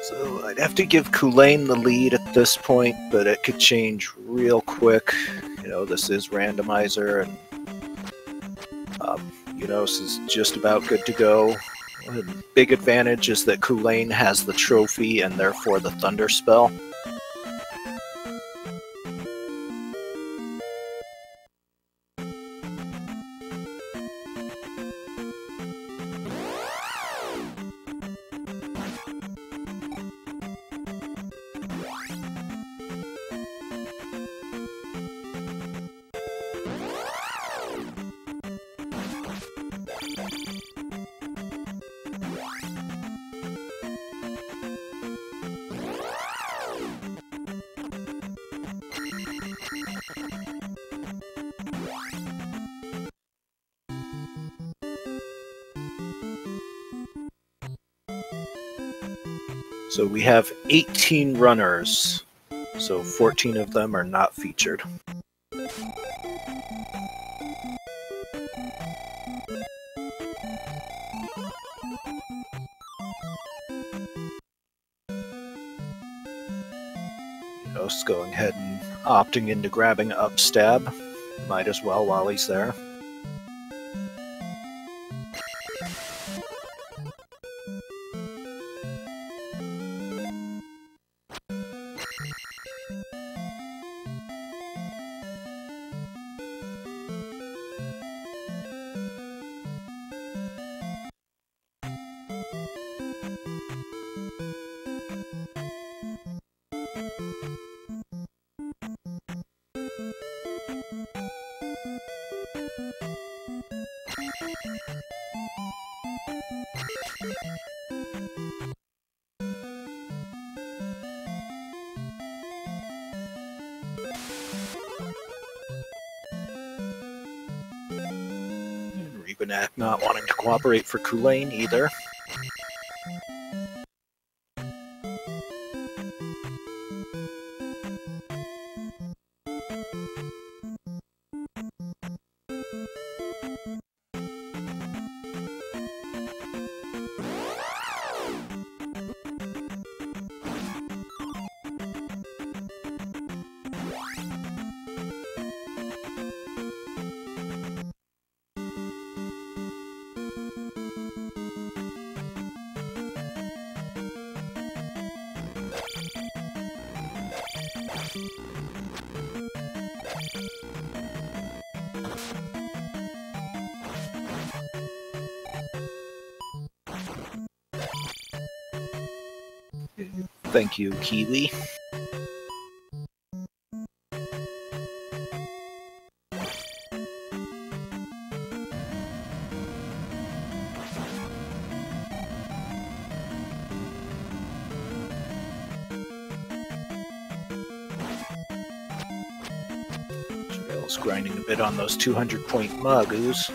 S2: So I'd have to give Culain the lead at this point, but it could change real quick. You know, this is randomizer, and Eunos is just about good to go. The big advantage is that Culain has the trophy and therefore the Thunder spell. So we have 18 runners, so 14 of them are not featured. Eunos going ahead and opting into grabbing up stab. Might as well while he's there. Not wanting to cooperate for Culain either. Thank you, Kiwi. Trail's grinding a bit on those 200-point Magus.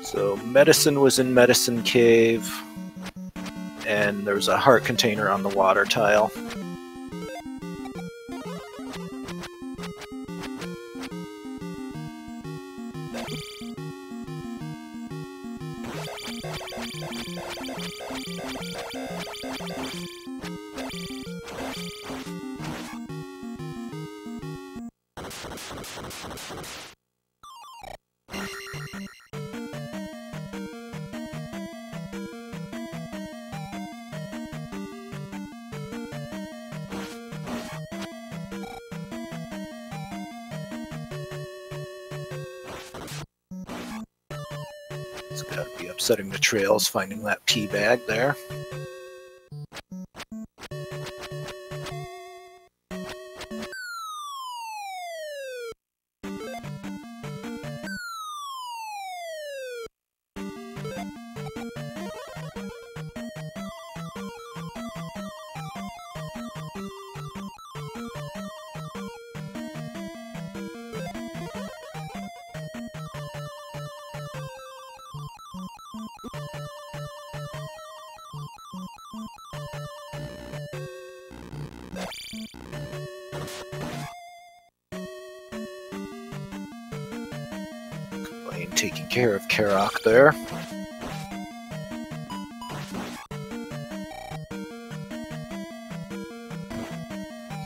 S2: So Medicine was in Medicine Cave, and there's a heart container on the water tile. It's got to be upsetting the trails finding that pea bag there. Culain taking care of Karok there.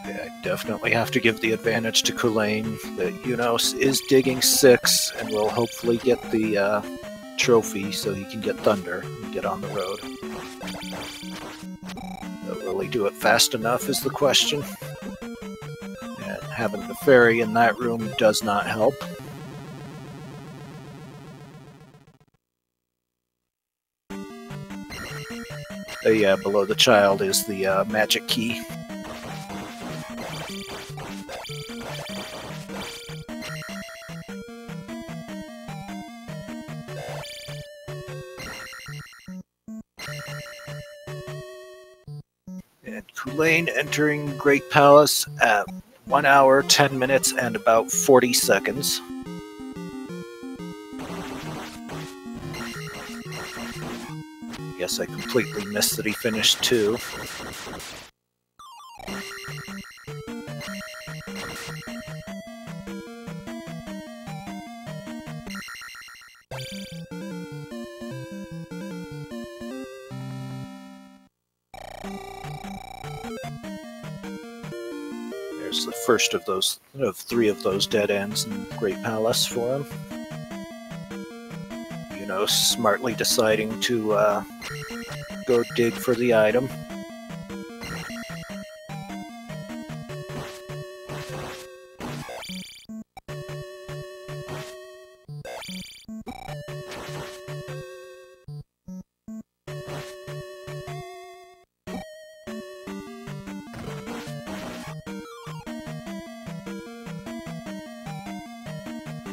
S2: I definitely have to give the advantage to Culain that Eunos is digging 6 and will hopefully get the trophy so he can get Thunder and get on the road. Will he do it fast enough is the question. And having the fairy in that room does not help. Yeah, below the child is the magic key. And Culain entering Great Palace at 1 hour, 10 minutes, and about 40 seconds. Guess I completely missed that he finished 2. There's the first of 3 of those dead ends in Great Palace for him. Eunos smartly deciding to go dig for the item.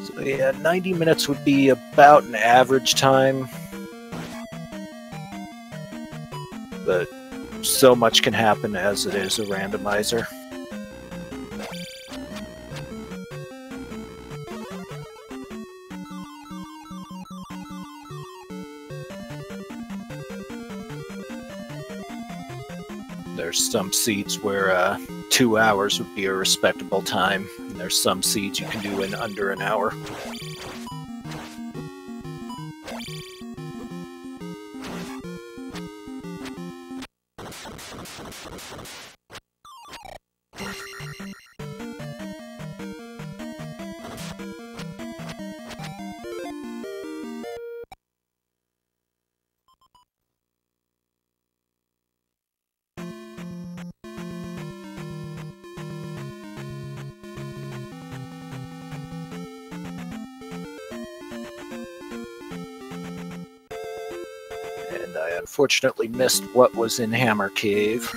S2: So yeah, 90 minutes would be about an average time. But so much can happen as it is a randomizer. There's some seeds where 2 hours would be a respectable time, and there's some seeds you can do in under an hour. And I unfortunately missed what was in Hammer Cave.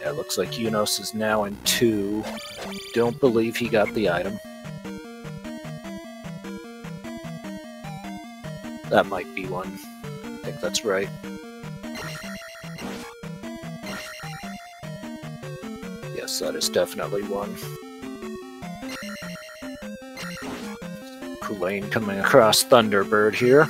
S2: Yeah, it looks like Eunos is now in 2. Don't believe he got the item. That might be one. I think that's right. Yes, that is definitely one. Culain coming across Thunderbird here.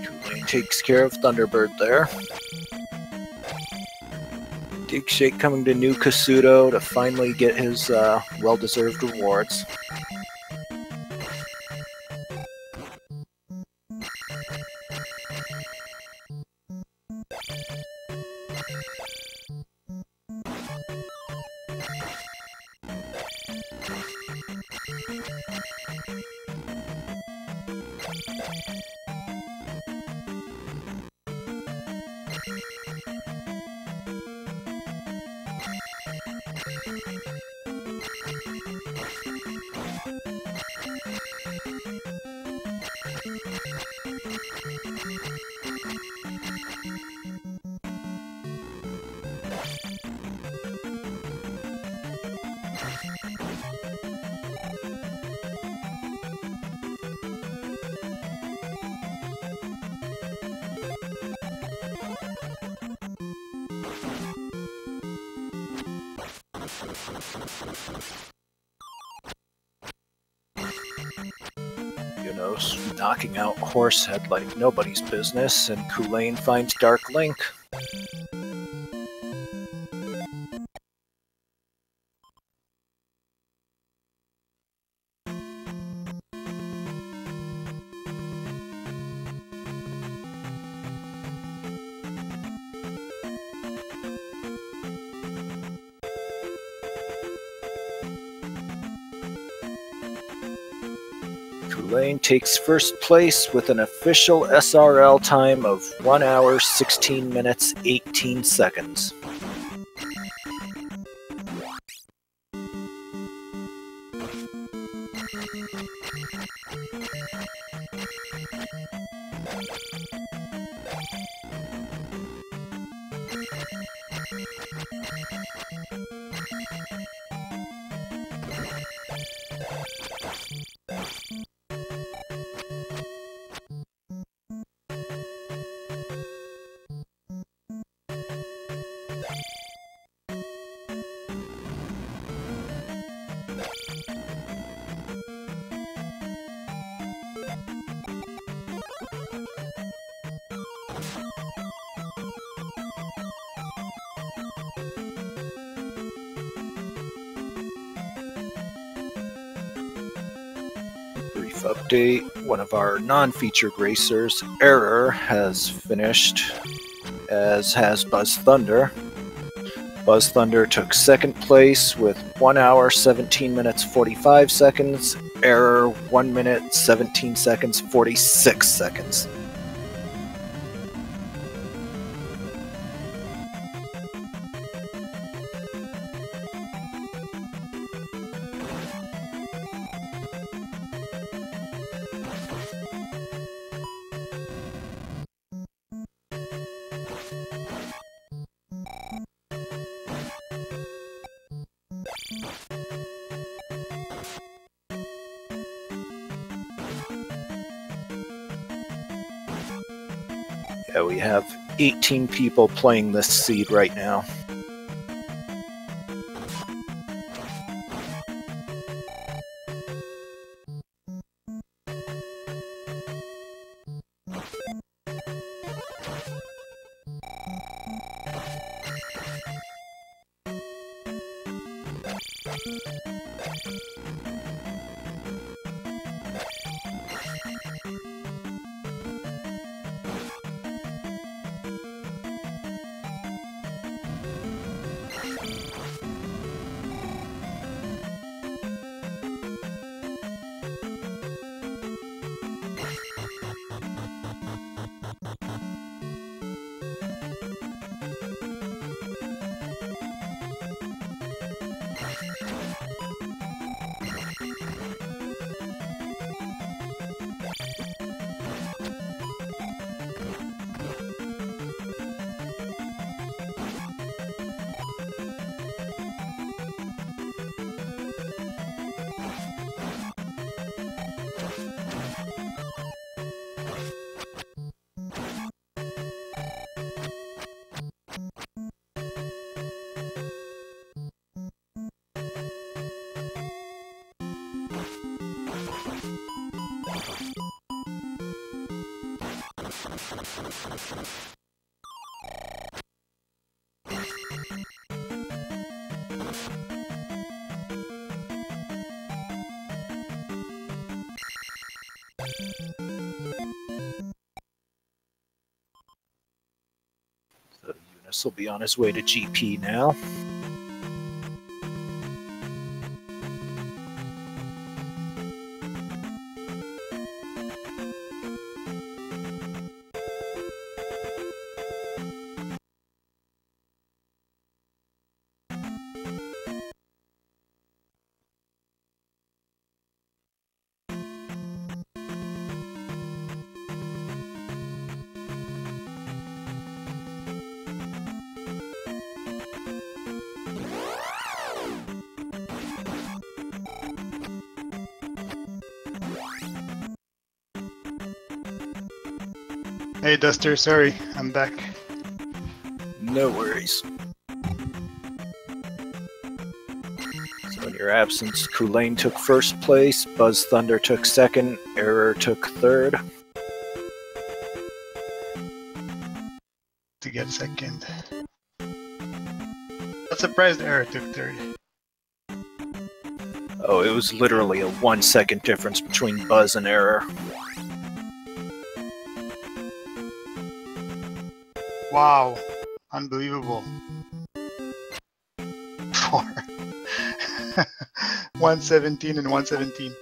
S2: Culain takes care of Thunderbird there. Digshake coming to New Kasuto to finally get his well-deserved rewards. Eunos knocking out Horsehead like nobody's business, and Culain finds Dark Link. Culain takes first place with an official SRL time of 1 hour, 16 minutes, 18 seconds. Brief update, one of our non-featured racers, Error, has finished, as has Buzz Thunder. Buzz Thunder took second place with 1 hour, 17 minutes, 45 seconds. Error, 1 minute, 17 seconds, 46 seconds. Yeah, we have 18 people playing this seed right now. So Eunos will be on his way to GP now.
S1: Hey Duster, sorry, I'm back.
S2: No worries. So in your absence, Culain took first place, Buzz Thunder took second, Error took third.
S1: To get second. Not surprised Error took third.
S2: Oh, it was literally a 1 second difference between Buzz and Error.
S1: Wow, unbelievable. 4. 117 and 117.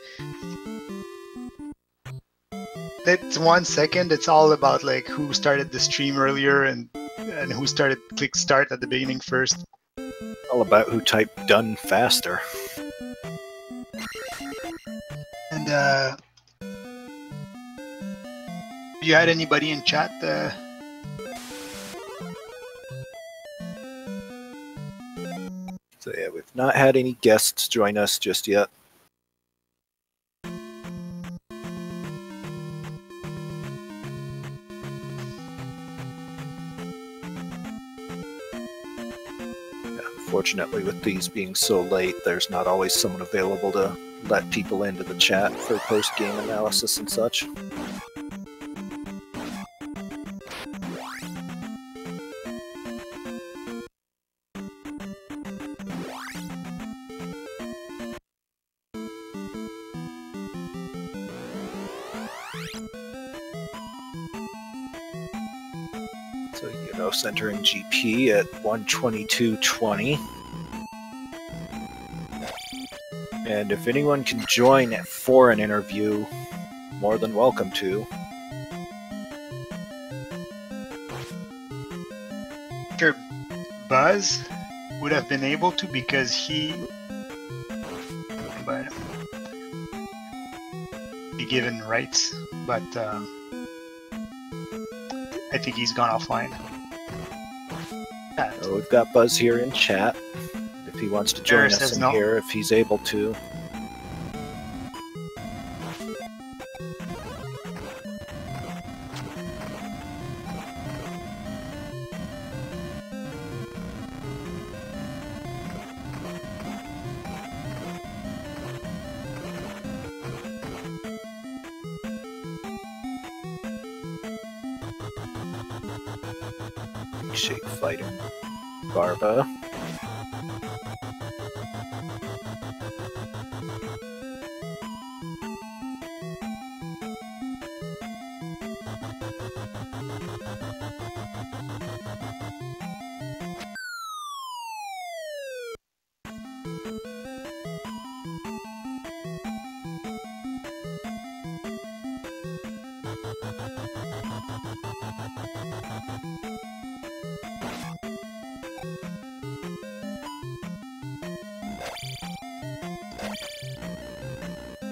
S1: That's 1 second. It's all about like who started the stream earlier and who click start at the beginning first.
S2: All about who typed done faster.
S1: And you had anybody in chat?
S2: So yeah, we've not had any guests join us just yet. Unfortunately, with these being so late, there's not always someone available to let people into the chat for post-game analysis and such. So Eunos entering GP at 122.20. And if anyone can join for an interview, more than welcome to.
S1: Sure, Buzz would have been able to because he be given rights, but I think he's gone offline.
S2: So we've got Buzz here in chat. If he wants to join us in here, if he's able to. Shake fighting Barba.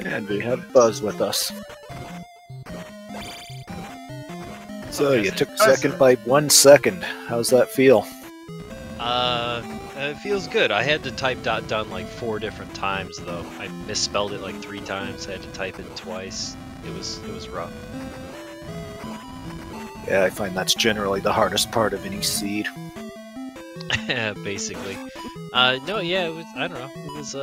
S2: And we have Buzz with us. So you took second by 1 second. How's that feel?
S3: It feels good. I had to type .done like 4 different times though. I misspelled it like 3 times. I had to type it twice. It was rough.
S2: Yeah, I find that's generally the hardest part of any seed.
S3: Basically. No, yeah, it was. I don't know. It was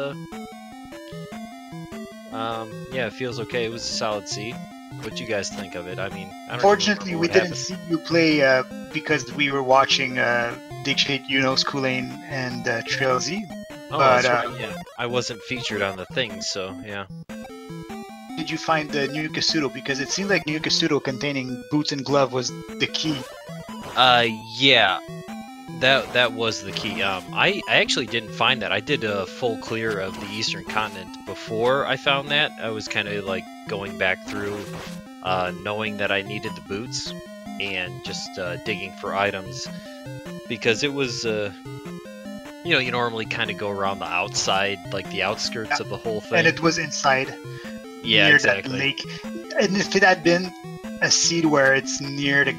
S3: yeah, it feels okay. It was a solid seed. What you guys think of it? I mean, I don't
S1: Fortunately, we didn't
S3: happened.
S1: see you play because we were watching digshake, Eunos, Culain, and tra1LZ.
S3: Oh, that's right. Yeah, I wasn't featured on the thing, so yeah.
S1: Did you find the new Kasuto? Because it seemed like new Kasuto containing boots and glove was the key.
S3: Yeah. That was the key. I actually didn't find that. I did a full clear of the Eastern Continent before I found that. I was kind of like going back through, knowing that I needed the boots, and just digging for items, because it was, you know, you normally kind of go around the outside, like the outskirts of the whole thing.
S1: And it was inside,
S3: yeah,
S1: near
S3: exactly.
S1: that lake. And if it had been a seed where it's near the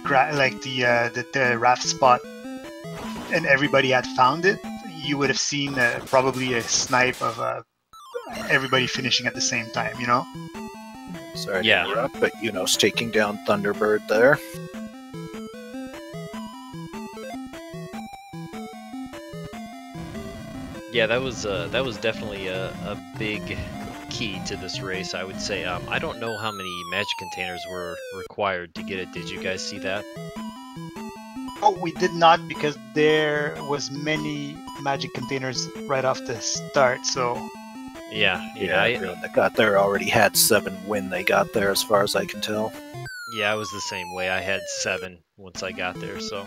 S1: the raft spot, and everybody had found it, you would have seen probably a snipe of everybody finishing at the same time, you know?
S2: Sorry to interrupt, but Eunos taking down Thunderbird there.
S3: Yeah, that was definitely a big key to this race, I would say. I don't know how many magic containers were required to get it. Did you guys see that?
S1: Oh, we did not, because there was many magic containers right off the start. So
S3: Yeah,
S2: everyone that got there already had 7 when they got there, as far as I can tell.
S3: yeah, I was the same way. I had 7 once I got there, so.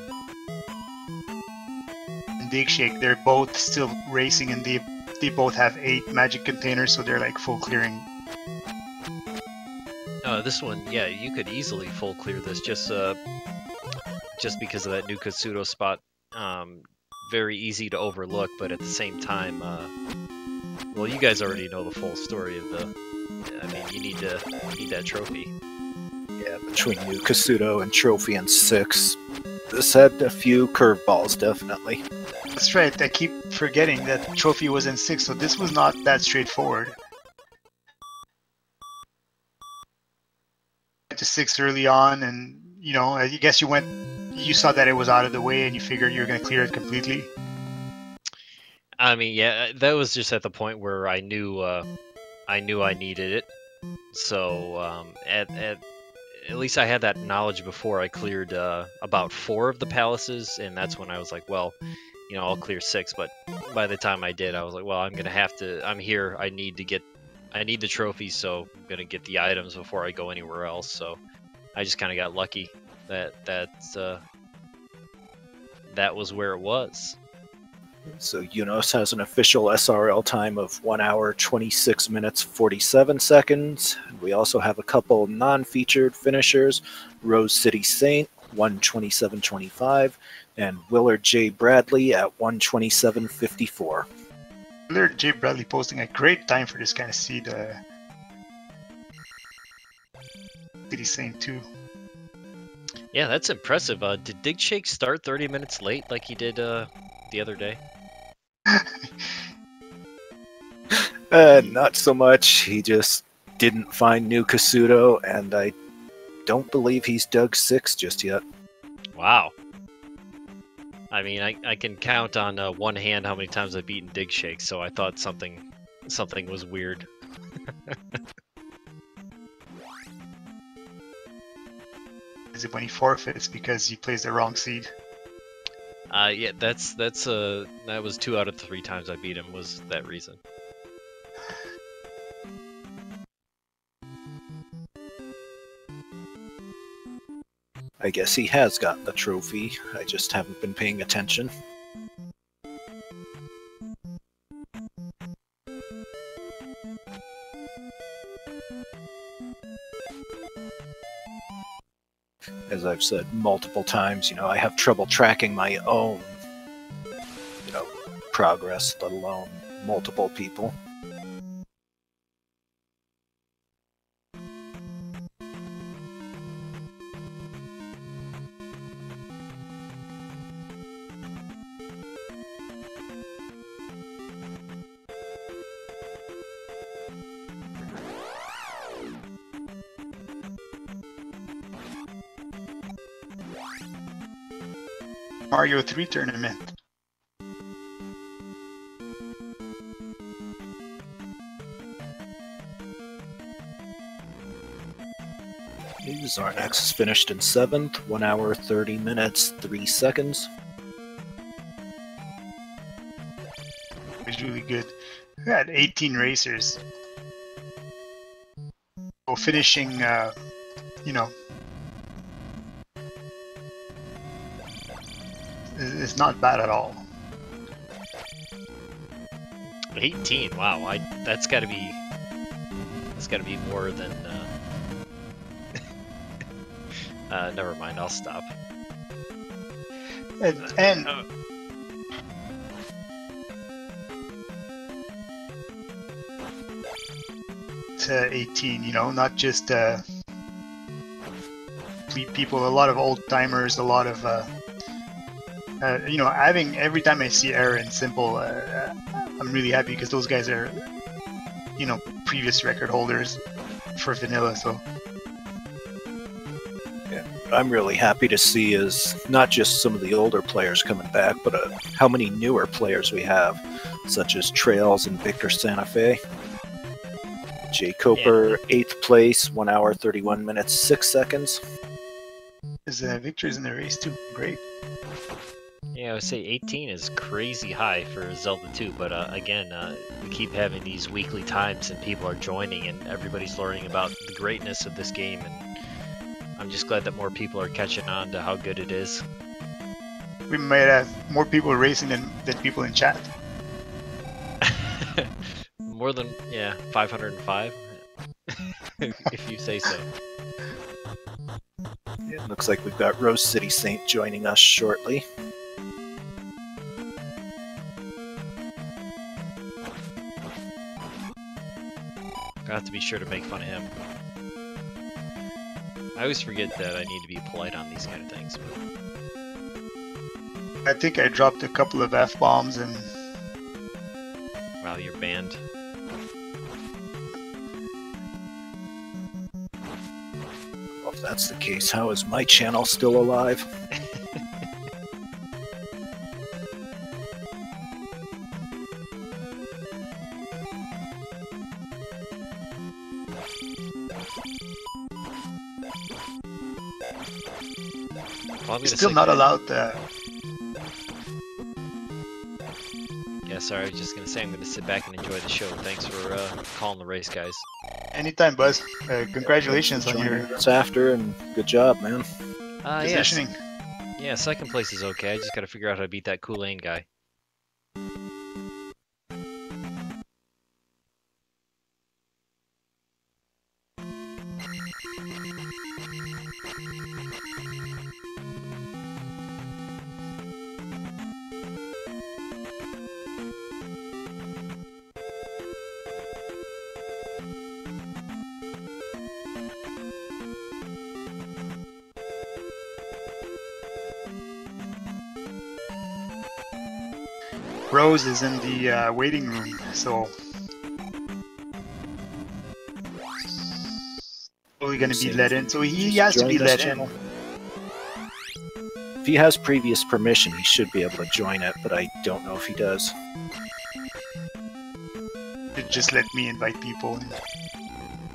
S1: in digshake, they're both still racing, and they both have 8 magic containers, so they're like full clearing.
S3: This one, yeah, you could easily full clear this just because of that new Katsudo spot. Very easy to overlook, but at the same time, well, you guys already know the full story of the. I mean, you need that trophy.
S2: Yeah, between New Kasuto and Trophy and 6, this had a few curveballs, definitely.
S1: That's right. I keep forgetting that trophy was in 6, so this was not that straightforward. Went to 6 early on, and you know, I guess you saw that it was out of the way, and you figured you were going to clear it completely.
S3: I mean, yeah, that was just at the point where I knew I needed it. So at least I had that knowledge before I cleared about 4 of the palaces, and that's when I was like, well, you know, I'll clear 6. But by the time I did, I was like, well, I'm gonna have to. I'm here. I need the trophies, so I'm gonna get the items before I go anywhere else. So I just kind of got lucky that was where it was.
S2: So Eunos has an official SRL time of 1 hour, 26 minutes, 47 seconds. We also have a couple non-featured finishers, Rose City Saint, 1:27.25, and Willard J. Bradley at 1:27.54.
S1: Willard J. Bradley posting a great time for this kind of seed. City Saint too.
S3: Yeah, that's impressive. Did digshake start 30 minutes late like he did the other day?
S2: Not so much. He just didn't find New Kasuto, and I don't believe he's dug 6 just yet.
S3: Wow. I mean, I can count on one hand how many times I've beaten digshake, so I thought something was weird.
S1: Is it when he forfeits because he plays the wrong seed?
S3: Yeah, that was 2 out of 3 times I beat him was that reason.
S2: I guess he has gotten the trophy. I just haven't been paying attention. As I've said multiple times, you know, I have trouble tracking my own, you know, progress, let alone multiple people.
S1: Mario 3 tournament.
S2: Zarnax is finished in 7th, 1 hour, 30 minutes, 3 seconds.
S1: It was really good. We had 18 racers. So finishing, you know, it's not bad at all.
S3: 18, wow! That's got to be more than. Never mind. I'll stop.
S1: And to 18, you know, not just people, a lot of old timers, a lot of you know, having every time I see Error and Simple, I'm really happy because those guys are, you know, previous record holders for vanilla. So
S2: yeah, what I'm really happy to see is not just some of the older players coming back, but how many newer players we have, such as tra1LZ and Victor Santa Fe. Jay Coper, 8th place, 1 hour, 31 minutes, 6 seconds.
S1: His victories in the race too. Great.
S3: Yeah, I would say 18 is crazy high for Zelda 2, but again, we keep having these weekly times and people are joining and everybody's learning about the greatness of this game, and I'm just glad that more people are catching on to how good it is.
S1: We might have more people racing than people in chat.
S3: More than, yeah, 505, if you say so.
S2: It looks like we've got Rose City Saint joining us shortly.
S3: I have to be sure to make fun of him. I always forget that I need to be polite on these kind of things. But...
S1: I think I dropped a couple of F-bombs and...
S3: Wow, you're banned.
S2: Well, if that's the case, how is my channel still alive?
S3: Well, I'm
S1: still not allowed
S3: Yeah, sorry, I was just gonna say I'm gonna sit back and enjoy the show. Thanks for calling the race, guys.
S1: Anytime, Buzz. Congratulations on your...
S2: It's after, and good job, man.
S1: positioning.
S3: Yeah, second place is okay. I just gotta figure out how to beat that Culain guy.
S1: Rose is in the waiting room, so probably going to be let in. So he has to be let in.
S2: If he has previous permission, he should be able to join it, but I don't know if he does.
S1: Just let me invite people.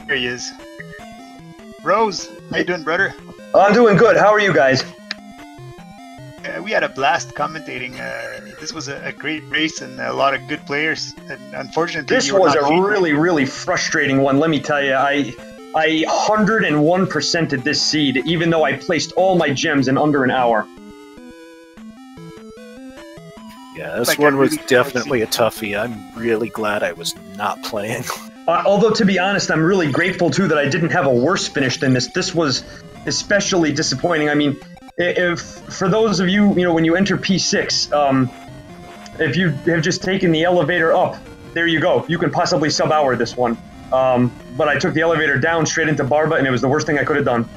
S1: Here he is. Rose, how you doing, brother?
S4: I'm doing good. How are you guys?
S1: We had a blast commentating. This was a great race and a lot of good players. And unfortunately,
S4: this was a really frustrating one. Let me tell you, I 101%ed this seed, even though I placed all my gems in under an hour.
S2: Yeah, this one was definitely a toughie. I'm really glad I was not playing.
S4: Although, to be honest, I'm really grateful, too, that I didn't have a worse finish than this. This was especially disappointing. I mean, if for those of you, when you enter P6, if you have just taken the elevator up, there you go. You can possibly sub-hour this one. But I took the elevator down straight into Barba, and it was the worst thing I could have done.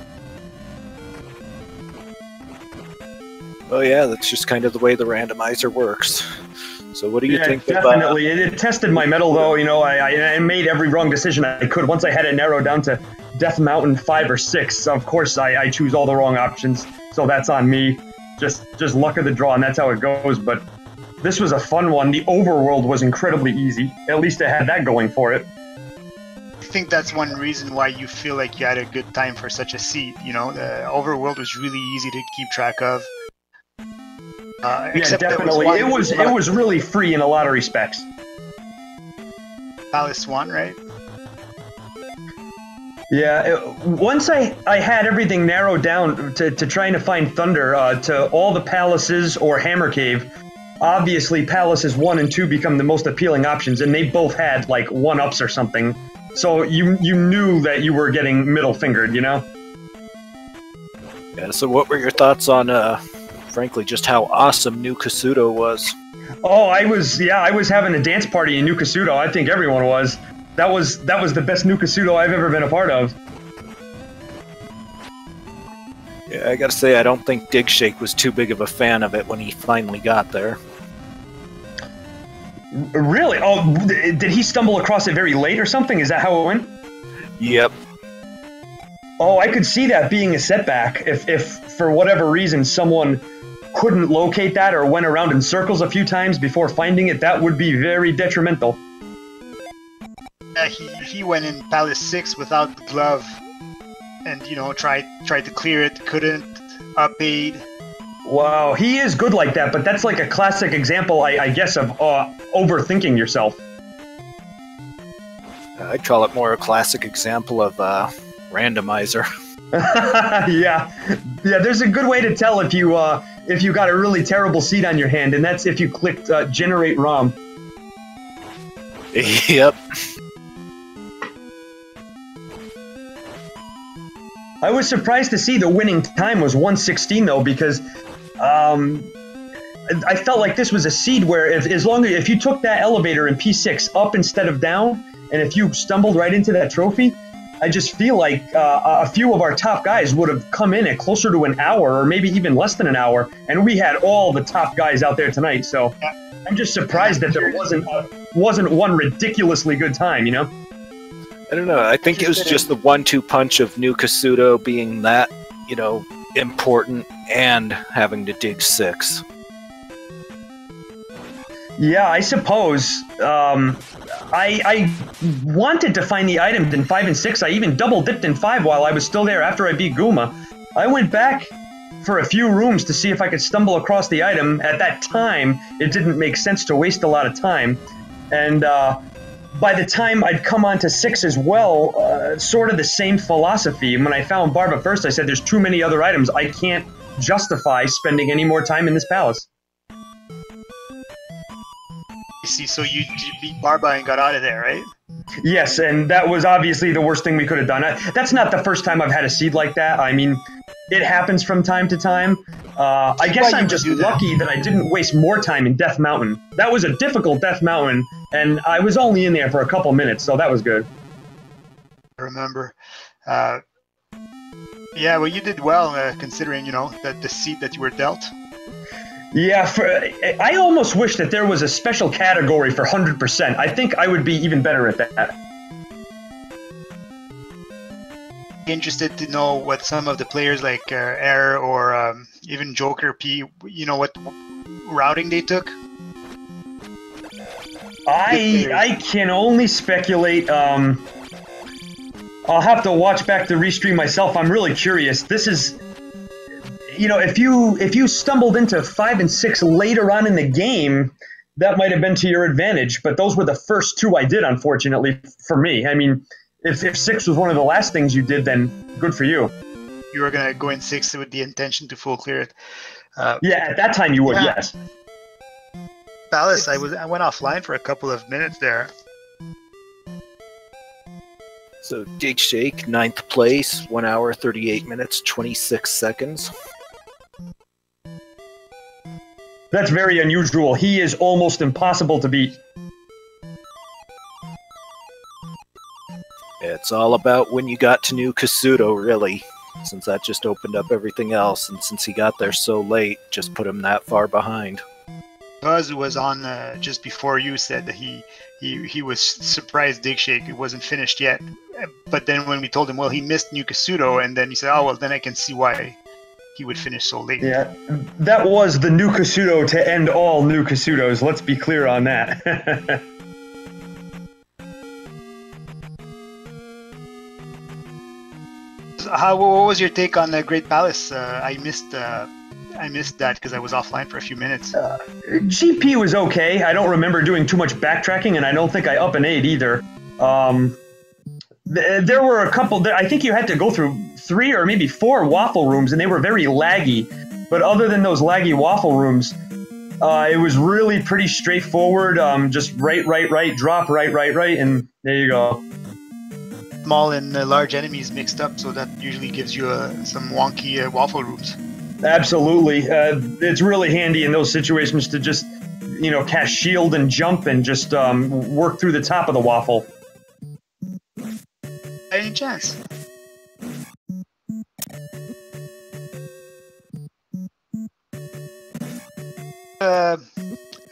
S2: Oh yeah, that's just kind of the way the randomizer works. So what do you think?
S4: Definitely. It tested my mettle, though. I made every wrong decision I could. Once I had it narrowed down to Death Mountain 5 or 6, of course I choose all the wrong options. So that's on me. Just luck of the draw, and that's how it goes. But this was a fun one. The overworld was incredibly easy. At least it had that going for it.
S1: I think that's one reason why you feel like you had a good time for such a seed. The overworld was really easy to keep track of.
S4: Yeah, definitely. It was really free in a lot of respects.
S1: Palace 1, right?
S4: Yeah, once I had everything narrowed down to trying to find Thunder to all the palaces or Hammer Cave, obviously palaces 1 and 2 become the most appealing options, and they both had like 1-ups or something. So you knew that you were getting middle fingered, Yeah,
S2: so what were your thoughts on frankly, just how awesome New Kasuto was?
S4: Oh, I was having a dance party in New Kasuto. I think everyone was. That was the best New Kasuto I've ever been a part of.
S2: Yeah, I gotta say, I don't think Digshake was too big of a fan of it when he finally got there.
S4: Really? Oh, did he stumble across it very late or something? Is that how it went?
S2: Yep.
S4: Oh, I could see that being a setback. If for whatever reason someone couldn't locate that or went around in circles a few times before finding it, that would be very detrimental.
S1: Yeah, he went in Palace 6 without the glove, and tried to clear it, couldn't. up aid.
S4: Wow, he is good like that, but that's like a classic example, I guess, of overthinking yourself.
S2: I'd call it more a classic example of randomizer.
S4: Yeah, there's a good way to tell if you got a really terrible seed on your hand, and that's if you clicked generate ROM.
S2: Yep.
S4: I was surprised to see the winning time was 1:16 though, because I felt like this was a seed where if you took that elevator in P6 up instead of down, and if you stumbled right into that trophy, I just feel like a few of our top guys would have come in at closer to an hour, or maybe even less than an hour, and we had all the top guys out there tonight. So I'm just surprised that there wasn't one ridiculously good time, you know?
S2: I don't know. I think it was just the 1-2 punch of New Kasuto being that, you know, important and having to dig 6.
S4: Yeah, I suppose. I wanted to find the items in 5 and 6. I even double dipped in 5 while I was still there after I beat Guma. I went back for a few rooms to see if I could stumble across the item. At that time, it didn't make sense to waste a lot of time. And by the time I'd come on to 6 as well, sort of the same philosophy. When I found Barba first, I said, there's too many other items. I can't justify spending any more time in this palace.
S1: See, so you beat Barba and got out of there, right?
S4: Yes, and that was obviously the worst thing we could have done. That's not the first time I've had a seed like that. I mean, it happens from time to time. I guess I'm just lucky that I didn't waste more time in Death Mountain. That was a difficult Death Mountain, and I was only in there for a couple minutes, so that was good.
S1: I remember. Yeah, well, you did well, considering, you know, that the seed that you were dealt.
S4: Yeah, I almost wish that there was a special category for 100%. I think I would be even better at that.
S1: Interested to know what some of the players like Air or even Joker P, you know, what routing they took?
S4: I can only speculate. I'll have to watch back the restream myself. I'm really curious. This is... You know, if you stumbled into 5 and 6 later on in the game, that might have been to your advantage. But those were the first 2 I did, unfortunately, for me. I mean, if 6 was one of the last things you did, then good for you.
S1: You were gonna go in 6 with the intention to full clear it.
S4: Yeah, at that time you would, yes.
S1: Palace, I went offline for a couple of minutes there.
S2: So digshake, 9th place, 1 hour, 38 minutes, 26 seconds.
S4: That's very unusual. He is almost impossible to beat.
S2: It's all about when you got to New Kasuto, really, since that just opened up everything else, and since he got there so late, just put him that far behind.
S1: Buzz was on just before you said that he was surprised digshake it wasn't finished yet, but then when we told him, well, he missed New Kasuto, and then he said, oh, well, then I can see why he would finish so late.
S4: Yeah, that was the New Kasuto to end all New Kasutos. Let's be clear on that.
S1: What was your take on the Great Palace? I missed that because I was offline for a few minutes.
S4: GP was okay. I don't remember doing too much backtracking, and I don't think I up and ate either. There were a couple. I think you had to go through 3 or maybe 4 waffle rooms, and they were very laggy. But other than those laggy waffle rooms, it was really pretty straightforward. Just right, drop, right, and there you go.
S1: Small and large enemies mixed up, so that usually gives you some wonky waffle rooms.
S4: Absolutely. It's really handy in those situations to just, you know, cast shield and jump and just work through the top of the waffle.
S1: Any chance?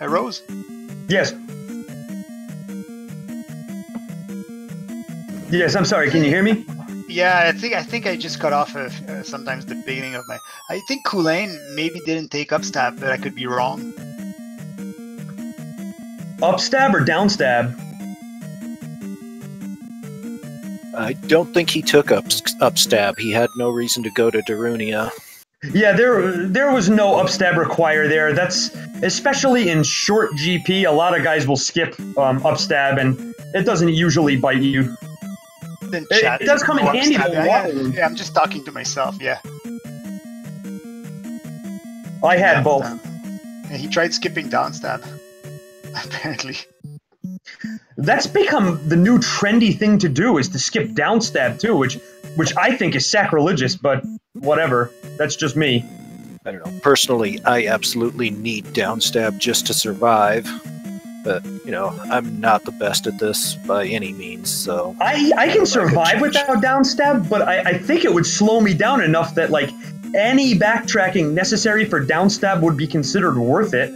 S1: Rose?
S4: Yes. Yes, I'm sorry. Can you hear me?
S1: Yeah, I think I just cut off sometimes the beginning of my... I think Culain maybe didn't take upstab, but I could be wrong.
S4: Upstab or downstab?
S2: I don't think he took upstab. He had no reason to go to Darunia.
S4: Yeah, there was no upstab required there. That's especially in short GP. A lot of guys will skip upstab, and it doesn't usually bite you.
S1: Then chat.
S4: It does come in
S1: No
S4: handy
S1: upstab.
S4: to water.
S1: Yeah, I'm just talking to myself. Yeah.
S4: I had
S1: Yeah,
S4: both.
S1: And he tried skipping down stab. Apparently.
S4: That's become the new trendy thing to do, is to skip down stab too, which I think is sacrilegious, but whatever. That's just me.
S2: I don't know. Personally, I absolutely need downstab just to survive. But, you know, I'm not the best at this by any means, so...
S4: I can survive without downstab, but I think it would slow me down enough that, like, any backtracking necessary for downstab would be considered worth it.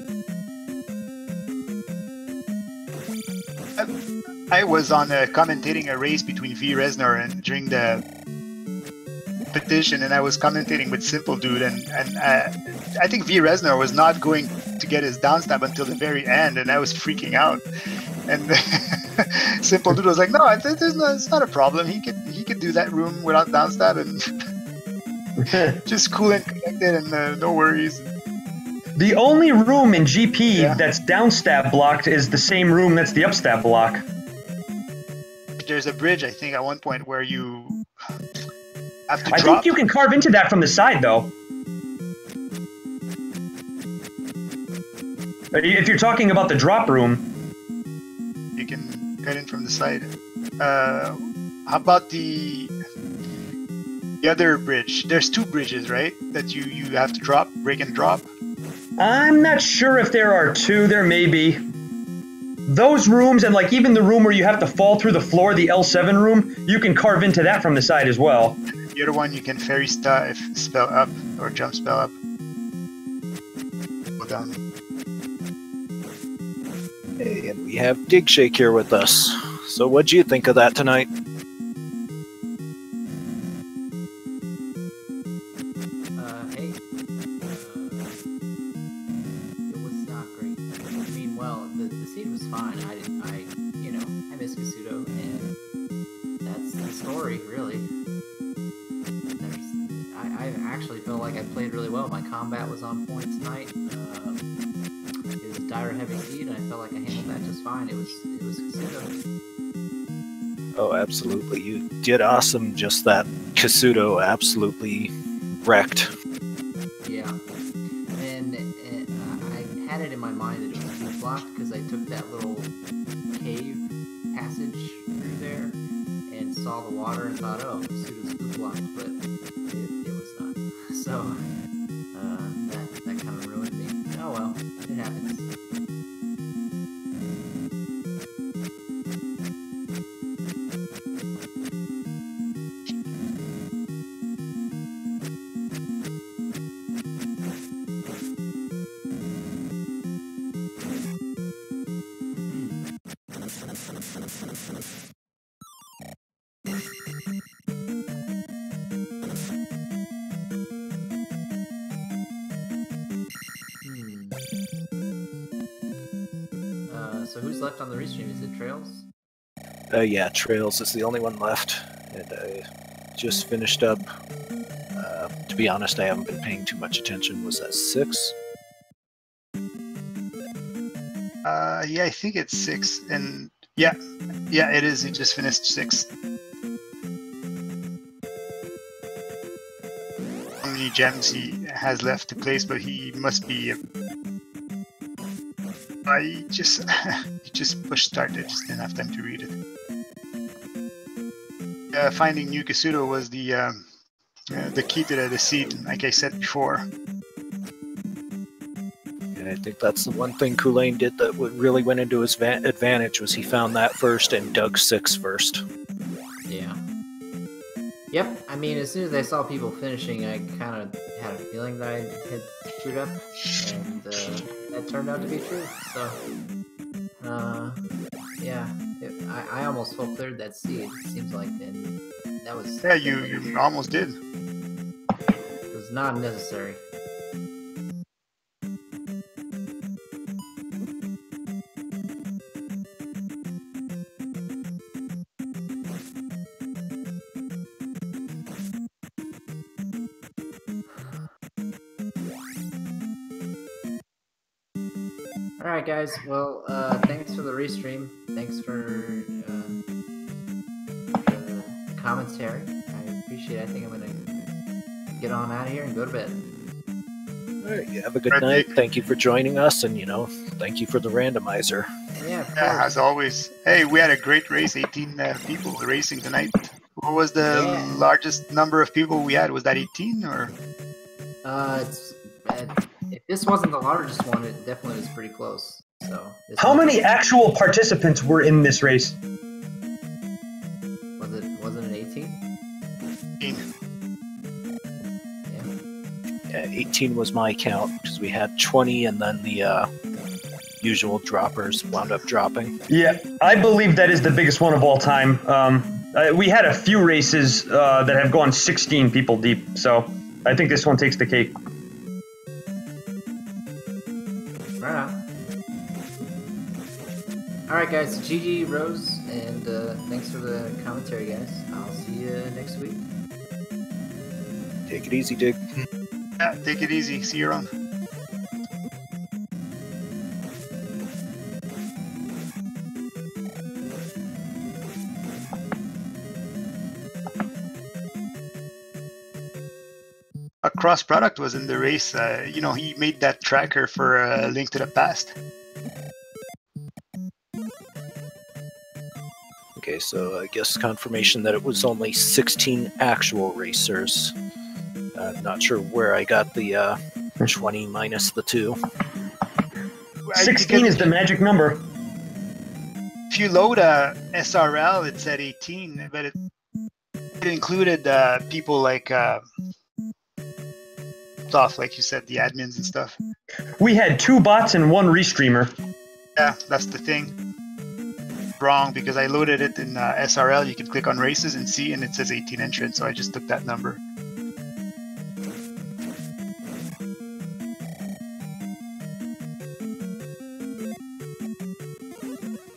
S1: I was on commentating a race between V Resnor and during the competition, and I was commentating with Simple Dude, and I think V Resnor was not going to get his downstab until the very end, and I was freaking out. And Simple Dude was like, "No, it's not a problem. He could do that room without downstab, and just cool and connected, and no worries."
S4: The only room in GP that's downstab blocked is the same room that's the upstab block.
S1: There's a bridge, I think, at one point where you have to
S4: I
S1: drop.
S4: think you can carve into that from the side, though. If you're talking about the drop room,
S1: you can cut in from the side. How about the other bridge? There's two bridges, right? That you have to drop, break and drop.
S4: I'm not sure if there are two. There may be. Those rooms, and like even the room where you have to fall through the floor, the L7 room, you can carve into that from the side as well.
S1: The other one you can fairy spell up or jump spell up. Go down.
S2: Hey, and we have Digshake here with us. So what'd you think of that tonight?
S5: Hey. It was not great. I mean, well, the seed was fine. I miss Kasuto, and that's the story, really. I actually felt like I played really well. My combat was on point tonight. It was dire heavy seed, and I felt like I handled that just fine. It was Kasuto.
S2: Oh, absolutely. You did awesome. Just that Kasuto absolutely wrecked.
S5: Yeah. And I had it in my mind that it was food blocked because I took that little cave passage through there and saw the water and thought, oh, Kasuto's food blocked, but it was not. So that kind of ruined me. Oh well, it happens. So who's left on the restream? Is it Trails?
S2: Yeah, Trails is the only one left, and I just finished up. To be honest, I haven't been paying too much attention. Was that 6?
S1: Yeah, I think it's 6, and yeah, it is. He just finished 6. How many gems he has left to place, but he must be. I just pushed start. I just didn't have time to read it. Finding new Kasuto was the key to the seed, like I said before.
S2: And I think that's the one thing Culain did that really went into his advantage, was he found that first and dug 6 first.
S5: Yeah. Yep, I mean, as soon as I saw people finishing, I kind of had a feeling that I had screwed up, and that turned out to be true, so, yeah, I almost full cleared that seed, it seems like, and that was...
S1: Yeah, you almost did.
S5: It was not necessary. All right, guys. Well, thanks for the restream. Thanks for the commentary. I appreciate it. I think I'm gonna get on out of here and go to bed.
S2: All right, you have a good night. Thank you for joining us, and thank you for the randomizer.
S5: Yeah,
S1: as always. Hey, we had a great race. 18 people racing tonight. What was the largest number of people we had? Was that 18 or?
S5: If this wasn't the largest one, it definitely was pretty close. So.
S4: How many actual participants were in this race?
S5: Wasn't it 18?
S1: 18.
S2: Yeah, 18 was my count because we had 20, and then the usual droppers wound up dropping.
S4: Yeah, I believe that is the biggest one of all time. We had a few races that have gone 16 people deep, so I think this one takes the cake.
S5: Right on. Alright guys, GG Rose, and thanks for the commentary, guys. I'll see you next week.
S2: Take it easy, Dig.
S1: Yeah, take it easy. See you around. A Cross Product was in the race. He made that tracker for Link to the Past.
S2: Okay, so I guess confirmation that it was only 16 actual racers. Not sure where I got the 20 minus the 2.
S4: 16 is the magic number.
S1: If you load a SRL, it said 18, but it included people like stuff, like you said, the admins and stuff.
S4: We had 2 bots and 1 restreamer.
S1: Yeah, that's the thing. Wrong, because I loaded it in SRL. You can click on races and see, and it says 18 entrants, so I just took that number.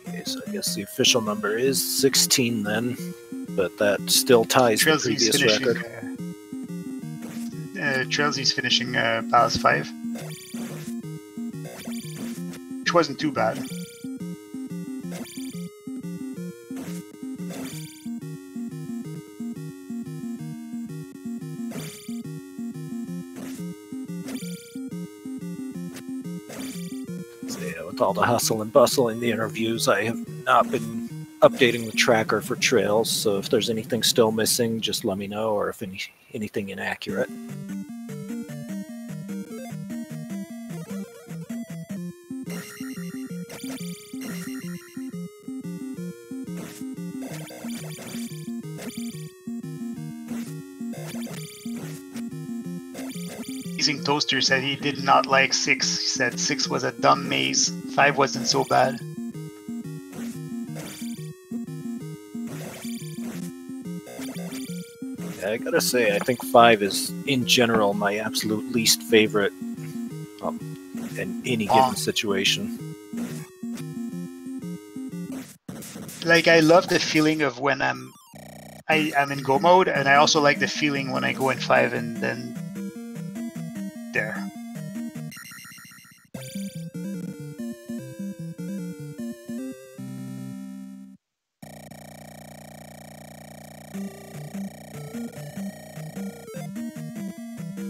S2: Okay, so I guess the official number is 16 then, but that still ties the previous record.
S1: tra1LZ's finishing past 5, which wasn't too bad.
S2: So yeah, with all the hustle and bustle in the interviews, I have not been updating the tracker for trails, so if there's anything still missing, just let me know, or if anything inaccurate.
S1: Toaster said he did not like 6. He said 6 was a dumb maze. 5 wasn't so bad.
S2: Yeah, I gotta say, I think 5 is, in general, my absolute least favorite in any given situation.
S1: Like, I love the feeling of when I'm in go mode, and I also like the feeling when I go in 5 and then there.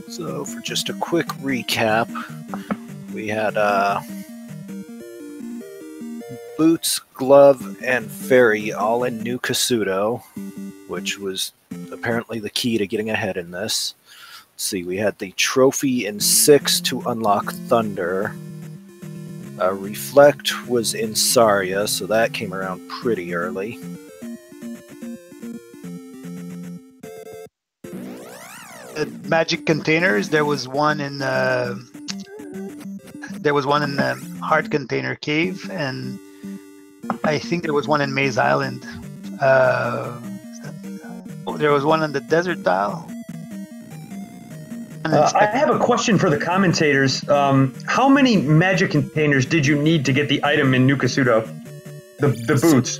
S2: So for just a quick recap, we had Boots, Glove, and Fairy all in New Kasuto, which was apparently the key to getting ahead in this. Let's see, we had the trophy in 6 to unlock Thunder. Reflect was in Saria, so that came around pretty early.
S1: Magic containers. There was one in the Heart Container Cave, and I think there was one in Maze Island. There was one on the Desert Tile.
S4: I have a question for the commentators. How many magic containers did you need to get the item in New Kasuto? The boots.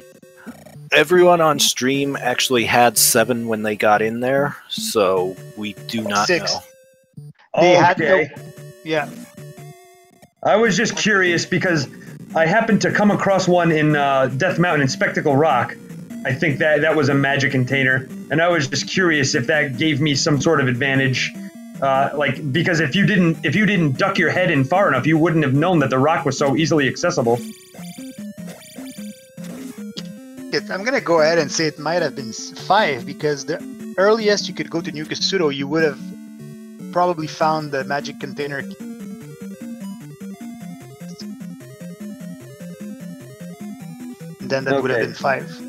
S2: Everyone on stream actually had 7 when they got in there, so we do not
S1: 6.
S2: know.
S1: They had yeah.
S4: I was just curious because I happened to come across one in Death Mountain in Spectacle Rock. I think that was a magic container, and I was just curious if that gave me some sort of advantage. Like, because if you didn't duck your head in far enough, you wouldn't have known that the rock was so easily accessible.
S1: I'm gonna go ahead and say it might have been 5 because the earliest you could go to New Kasuto, you would have probably found the magic container. And then that would have been 5.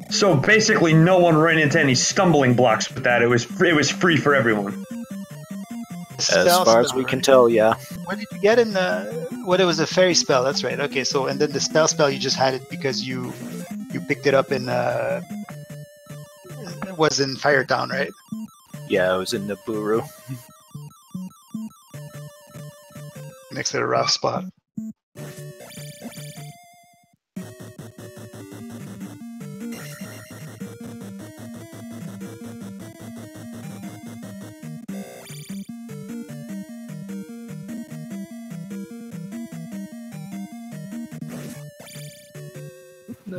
S4: So basically, no one ran into any stumbling blocks with that. It was free for everyone.
S2: As far as we can tell, yeah.
S1: What did you get in the? What, it was a fairy spell. That's right. Okay, so and then the spell you just had it because you picked it up in it was in Firetown, right?
S2: Yeah, it was in Naburu.
S1: Next to the rough spot.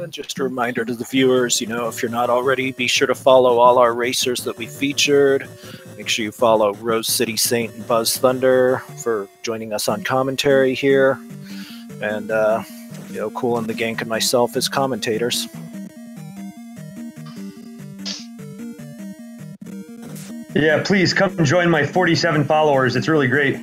S2: Just a reminder to the viewers, you know, if you're not already, be sure to follow all our racers that we featured. Make sure you follow Rose City Saint and Buzz Thunder for joining us on commentary here. And, you know, Culain the Gank and myself as commentators.
S4: Yeah, please come join my 47 followers. It's really great.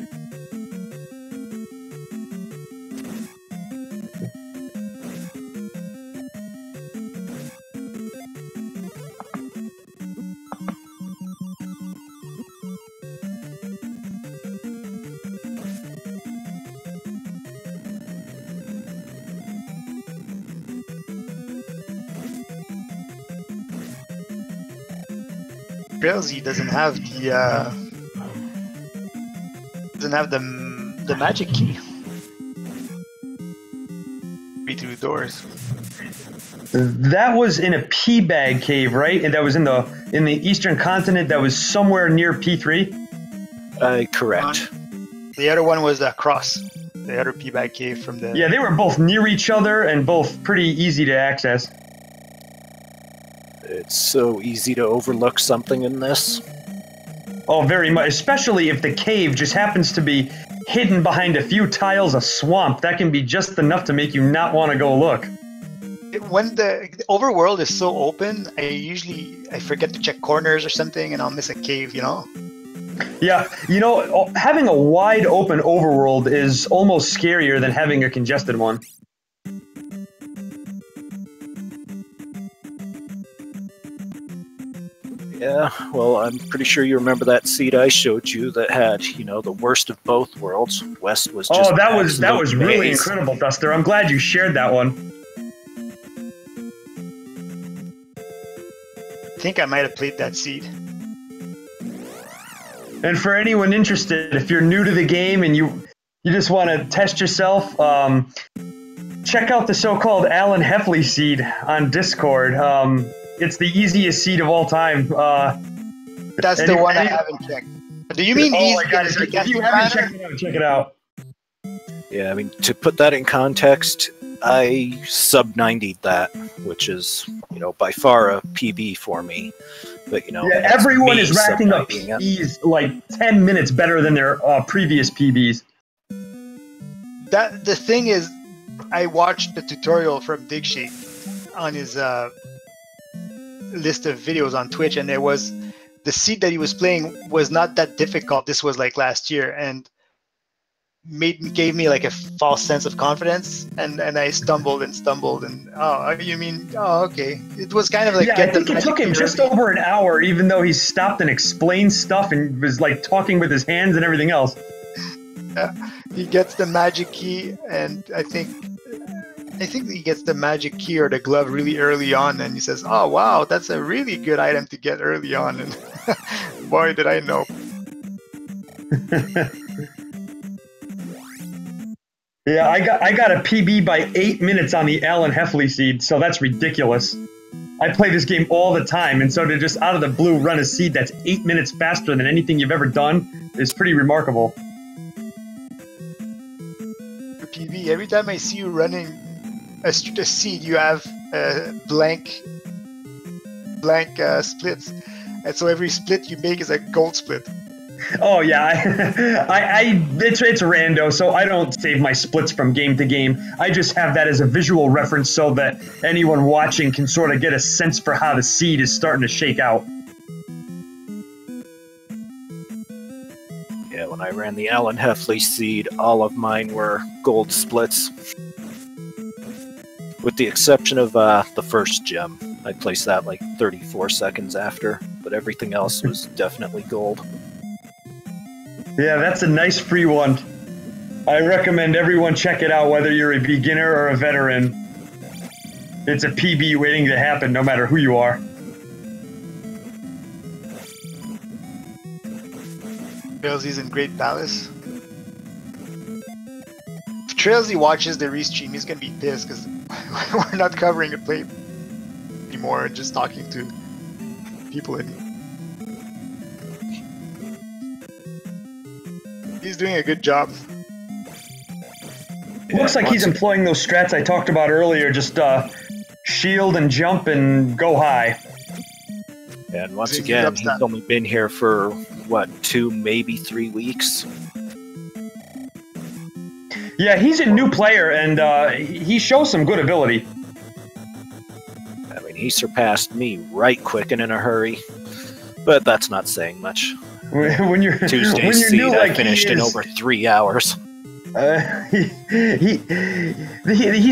S1: tra1LZ doesn't have the magic key. Be through doors.
S4: That was in a P bag cave, right? And that was in the eastern continent. That was somewhere near P3.
S2: Correct.
S1: The other one was across the other P bag cave from the.
S4: Yeah, they were both near each other and both pretty easy to access.
S2: It's so easy to overlook something in this.
S4: Oh, very much. Especially if the cave just happens to be hidden behind a few tiles of swamp. That can be just enough to make you not want to go look.
S1: When the overworld is so open, I forget to check corners or something, and I'll miss a cave, you know?
S4: Yeah, you know, having a wide open overworld is almost scarier than having a congested one.
S2: Yeah, well, I'm pretty sure you remember that seed I showed you that had, you know, the worst of both worlds. West was just
S4: that was really
S2: maze.
S4: incredible, Duster. I'm glad you shared that one.
S1: I think I might have played that seed.
S4: And for anyone interested, if you're new to the game and you just want to test yourself, check out the so-called Alan Heffley seed on Discord. It's the easiest seed of all time.
S1: That's the one I haven't checked. Do you mean easy?
S4: If you haven't checked it out, check it out.
S2: Yeah, I mean, to put that in context, I sub-90'd that, which is, you know, by far a PB for me. But, you know,
S4: yeah, everyone is racking up PBs like 10 minutes better than their previous PBs.
S1: The thing is, I watched the tutorial from digshake on his list of videos on Twitch, and there was the seed that he was playing was not that difficult. This was like last year, and gave me like a false sense of confidence, and I stumbled and okay, it was kind of like,
S4: yeah, I think it took him just over an hour, even though he stopped and explained stuff and was like talking with his hands and everything else.
S1: He gets the magic key, and I think he gets the magic key or the glove really early on, and he says, oh wow, that's a really good item to get early on, and boy did I know.
S4: Yeah, I got a PB by 8 minutes on the Alan Heffley seed, so that's ridiculous. I play this game all the time, and so to just out of the blue run a seed that's 8 minutes faster than anything you've ever done is pretty remarkable.
S1: see every time I see you running a seed, you have blank splits, and so every split you make is a gold split.
S4: Oh yeah, it's rando, so I don't save my splits from game to game. I just have that as a visual reference so that anyone watching can sort of get a sense for how the seed is starting to shake out.
S2: Yeah, when I ran the Alan Heffley seed, all of mine were gold splits. With the exception of the first gem. I placed that like 34 seconds after, but everything else was definitely gold.
S4: Yeah, that's a nice free one. I recommend everyone check it out, whether you're a beginner or a veteran. It's a PB waiting to happen, no matter who you are.
S1: tra1LZ's in Great Palace. If tra1LZ watches the restream, he's gonna be pissed because we're not covering a play anymore, just talking to people in. He's doing a good job.
S4: Looks like he's employing those strats I talked about earlier, just shield and jump and go high.
S2: And once again, he's only been here for, what, 2, maybe 3 weeks?
S4: Yeah, he's a new player, and he shows some good ability.
S2: I mean, he surpassed me right quick and in a hurry, but that's not saying much.
S4: When you're
S2: Tuesday's seed, new, I finished in over 3 hours.
S4: He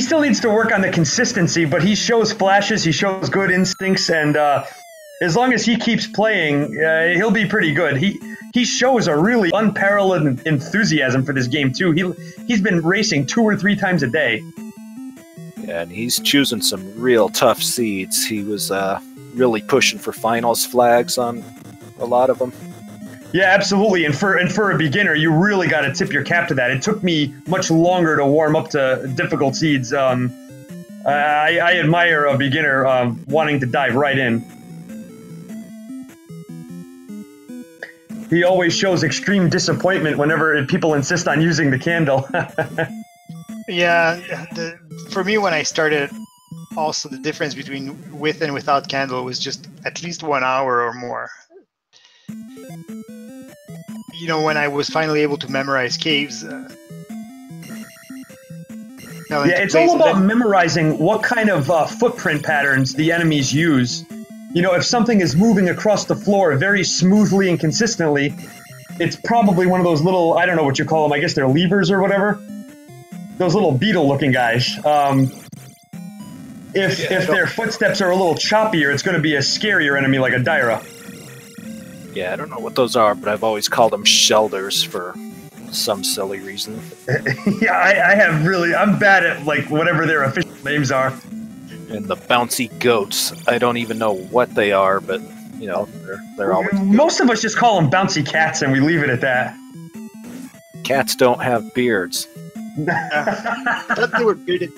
S4: still needs to work on the consistency, but he shows flashes, he shows good instincts, and as long as he keeps playing, he'll be pretty good. He shows a really unparalleled enthusiasm for this game too. He's been racing 2 or 3 times a day.
S2: Yeah, and he's choosing some real tough seeds. He was really pushing for finals flags on a lot of them.
S4: Yeah, absolutely. And for a beginner, you really got to tip your cap to that. It took me much longer to warm up to difficult seeds. I admire a beginner wanting to dive right in. He always shows extreme disappointment whenever people insist on using the candle.
S1: Yeah, for me when I started, also the difference between with and without candle was just at least 1 hour or more. You know, when I was finally able to memorize caves.
S4: Yeah, it's all about memorizing what kind of footprint patterns the enemies use. You know, if something is moving across the floor very smoothly and consistently, it's probably one of those little, I don't know what you call them, I guess they're levers or whatever. Those little beetle-looking guys. If their footsteps are a little choppier, it's going to be a scarier enemy like a Dyra.
S2: Yeah, I don't know what those are, but I've always called them shelders for some silly reason.
S4: Yeah, I'm bad at, like, whatever their official names are.
S2: And the bouncy goats, I don't even know what they are, but, you know, they're always good.
S4: Most of us just call them bouncy cats, and we leave it at that.
S2: Cats don't have beards.
S1: I thought they were bearded.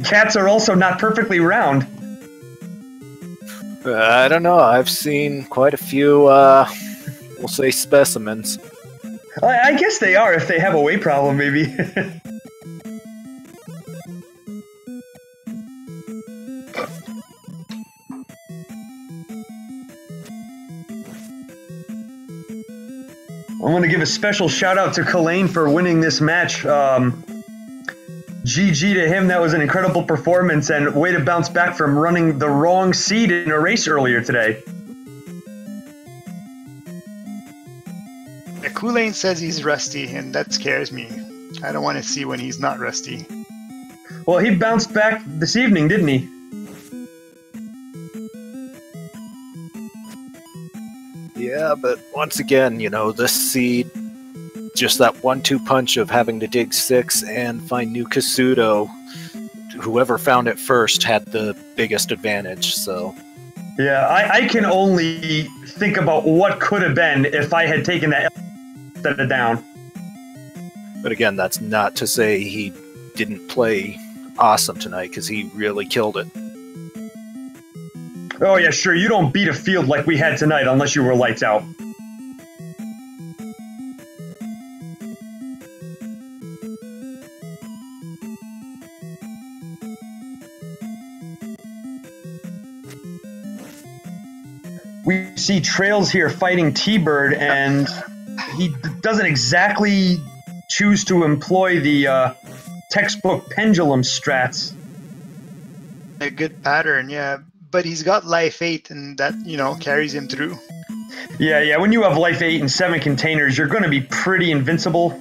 S4: Cats are also not perfectly round.
S2: I don't know. I've seen quite a few, we'll say specimens.
S4: I guess they are if they have a weight problem, maybe. I want to give a special shout out to Culain for winning this match. GG to him, that was an incredible performance and way to bounce back from running the wrong seed in a race earlier today.
S1: Yeah, Culain says he's rusty, and that scares me. I don't want to see when he's not rusty.
S4: Well, he bounced back this evening, didn't he?
S2: Yeah, but once again, you know, this seed, just that 1-2 punch of having to dig 6 and find new Kasuto, whoever found it first had the biggest advantage, so...
S4: Yeah, I can only think about what could have been if I had taken that instead of down.
S2: But again, that's not to say he didn't play awesome tonight, because he really killed it.
S4: Oh yeah, sure, you don't beat a field like we had tonight unless you were lights out. we see Trails here fighting T-Bird, and he doesn't exactly choose to employ the textbook pendulum strats.
S1: A good pattern, yeah. But he's got life 8, and that, you know, carries him through.
S4: Yeah, when you have life 8 and 7 containers, you're going to be pretty invincible.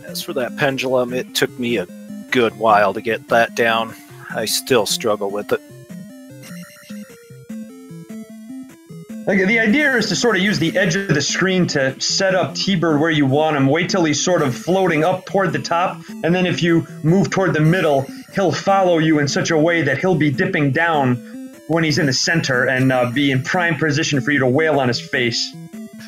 S2: As for that pendulum, it took me a good while to get that down. I still struggle with it.
S4: Like, the idea is to sort of use the edge of the screen to set up T-Bird where you want him. Wait till he's sort of floating up toward the top, and then if you move toward the middle, he'll follow you in such a way that he'll be dipping down when he's in the center and be in prime position for you to wail on his face.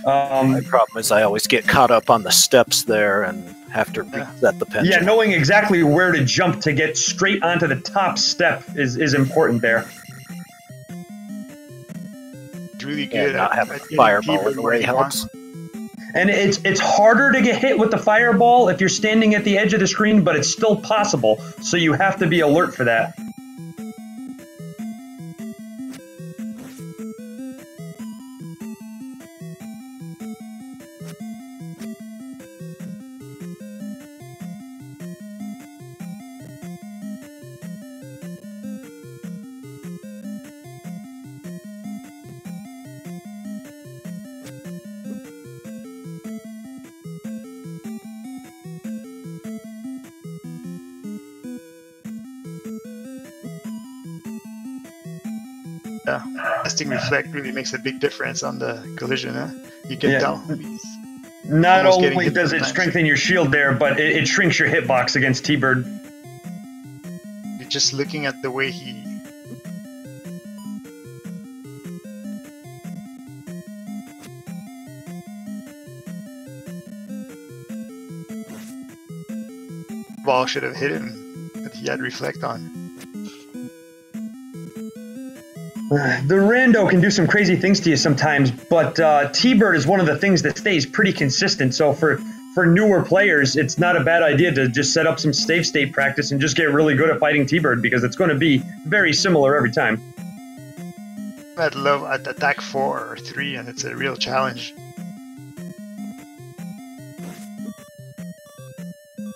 S2: My problem is I always get caught up on the steps there and have to reset the pendulum.
S4: Yeah, knowing exactly where to jump to get straight onto the top step is important there.
S1: Really good.
S2: Not having a fireball in the way helps.
S4: And it's harder to get hit with the fireball if you're standing at the edge of the screen, but it's still possible, so you have to be alert for that.
S1: Yeah, casting reflect really makes a big difference on the collision. Huh? You can tell.
S4: Not only does it strengthen your shield there, but it shrinks your hitbox against T-Bird.
S1: You're just looking at the way he... ball should have hit him, but he had reflect on.
S4: The rando can do some crazy things to you sometimes, but T-Bird is one of the things that stays pretty consistent. So for newer players, it's not a bad idea to just set up some save state practice and just get really good at fighting T-Bird, because it's going to be very similar every time.
S1: I'd love at attack 4 or 3, and it's a real challenge.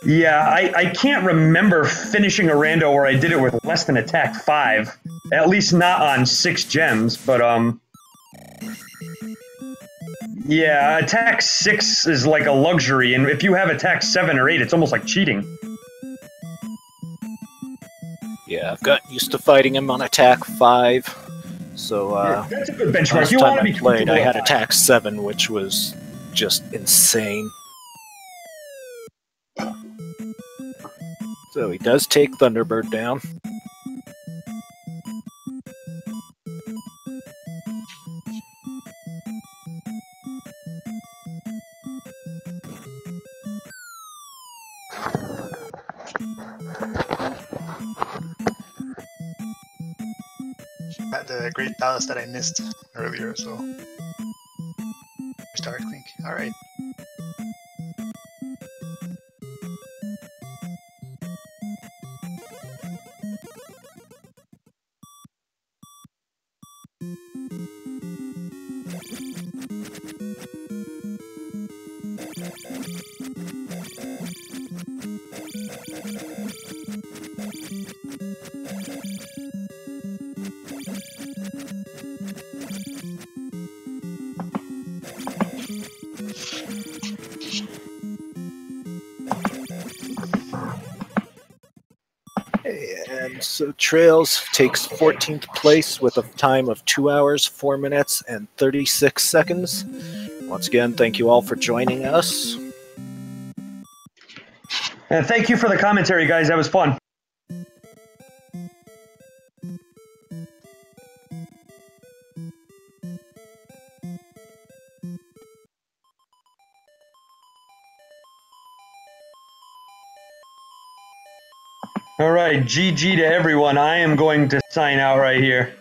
S4: Yeah, I can't remember finishing a rando where I did it with less than attack 5. At least not on 6 gems, but yeah, attack 6 is like a luxury, and if you have attack 7 or 8, it's almost like cheating.
S2: Yeah, I've gotten used to fighting him on attack 5, so
S4: that's a good benchmark.
S2: Last
S4: You
S2: time
S4: want to
S2: I
S4: be
S2: played, I had
S4: at
S2: attack 7, which was just insane. So he does take Thunderbird down.
S1: At the Great Palace that I missed earlier, so... Start Clink. Alright.
S2: And so Trails takes 14th place with a time of 2 hours, 4 minutes, and 36 seconds. Once again, thank you all for joining us.
S4: And thank you for the commentary, guys. That was fun. All right, GG to everyone. I am going to sign out right here.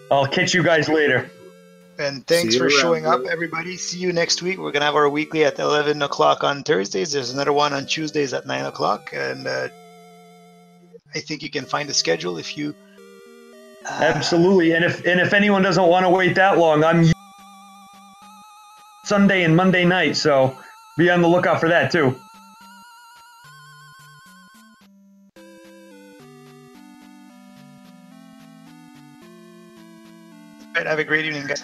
S4: I'll catch you guys later.
S1: And thanks
S2: See you
S1: for
S2: around,
S1: showing up,
S2: bro.
S1: everybody. See you next week. We're going to have our weekly at 11 o'clock on Thursdays. There's another one on Tuesdays at 9 o'clock. And I think you can find the schedule if you...
S4: Absolutely. And if anyone doesn't want to wait that long, I'm Sunday and Monday night, so be on the lookout for that too.
S1: Have a great evening, guys.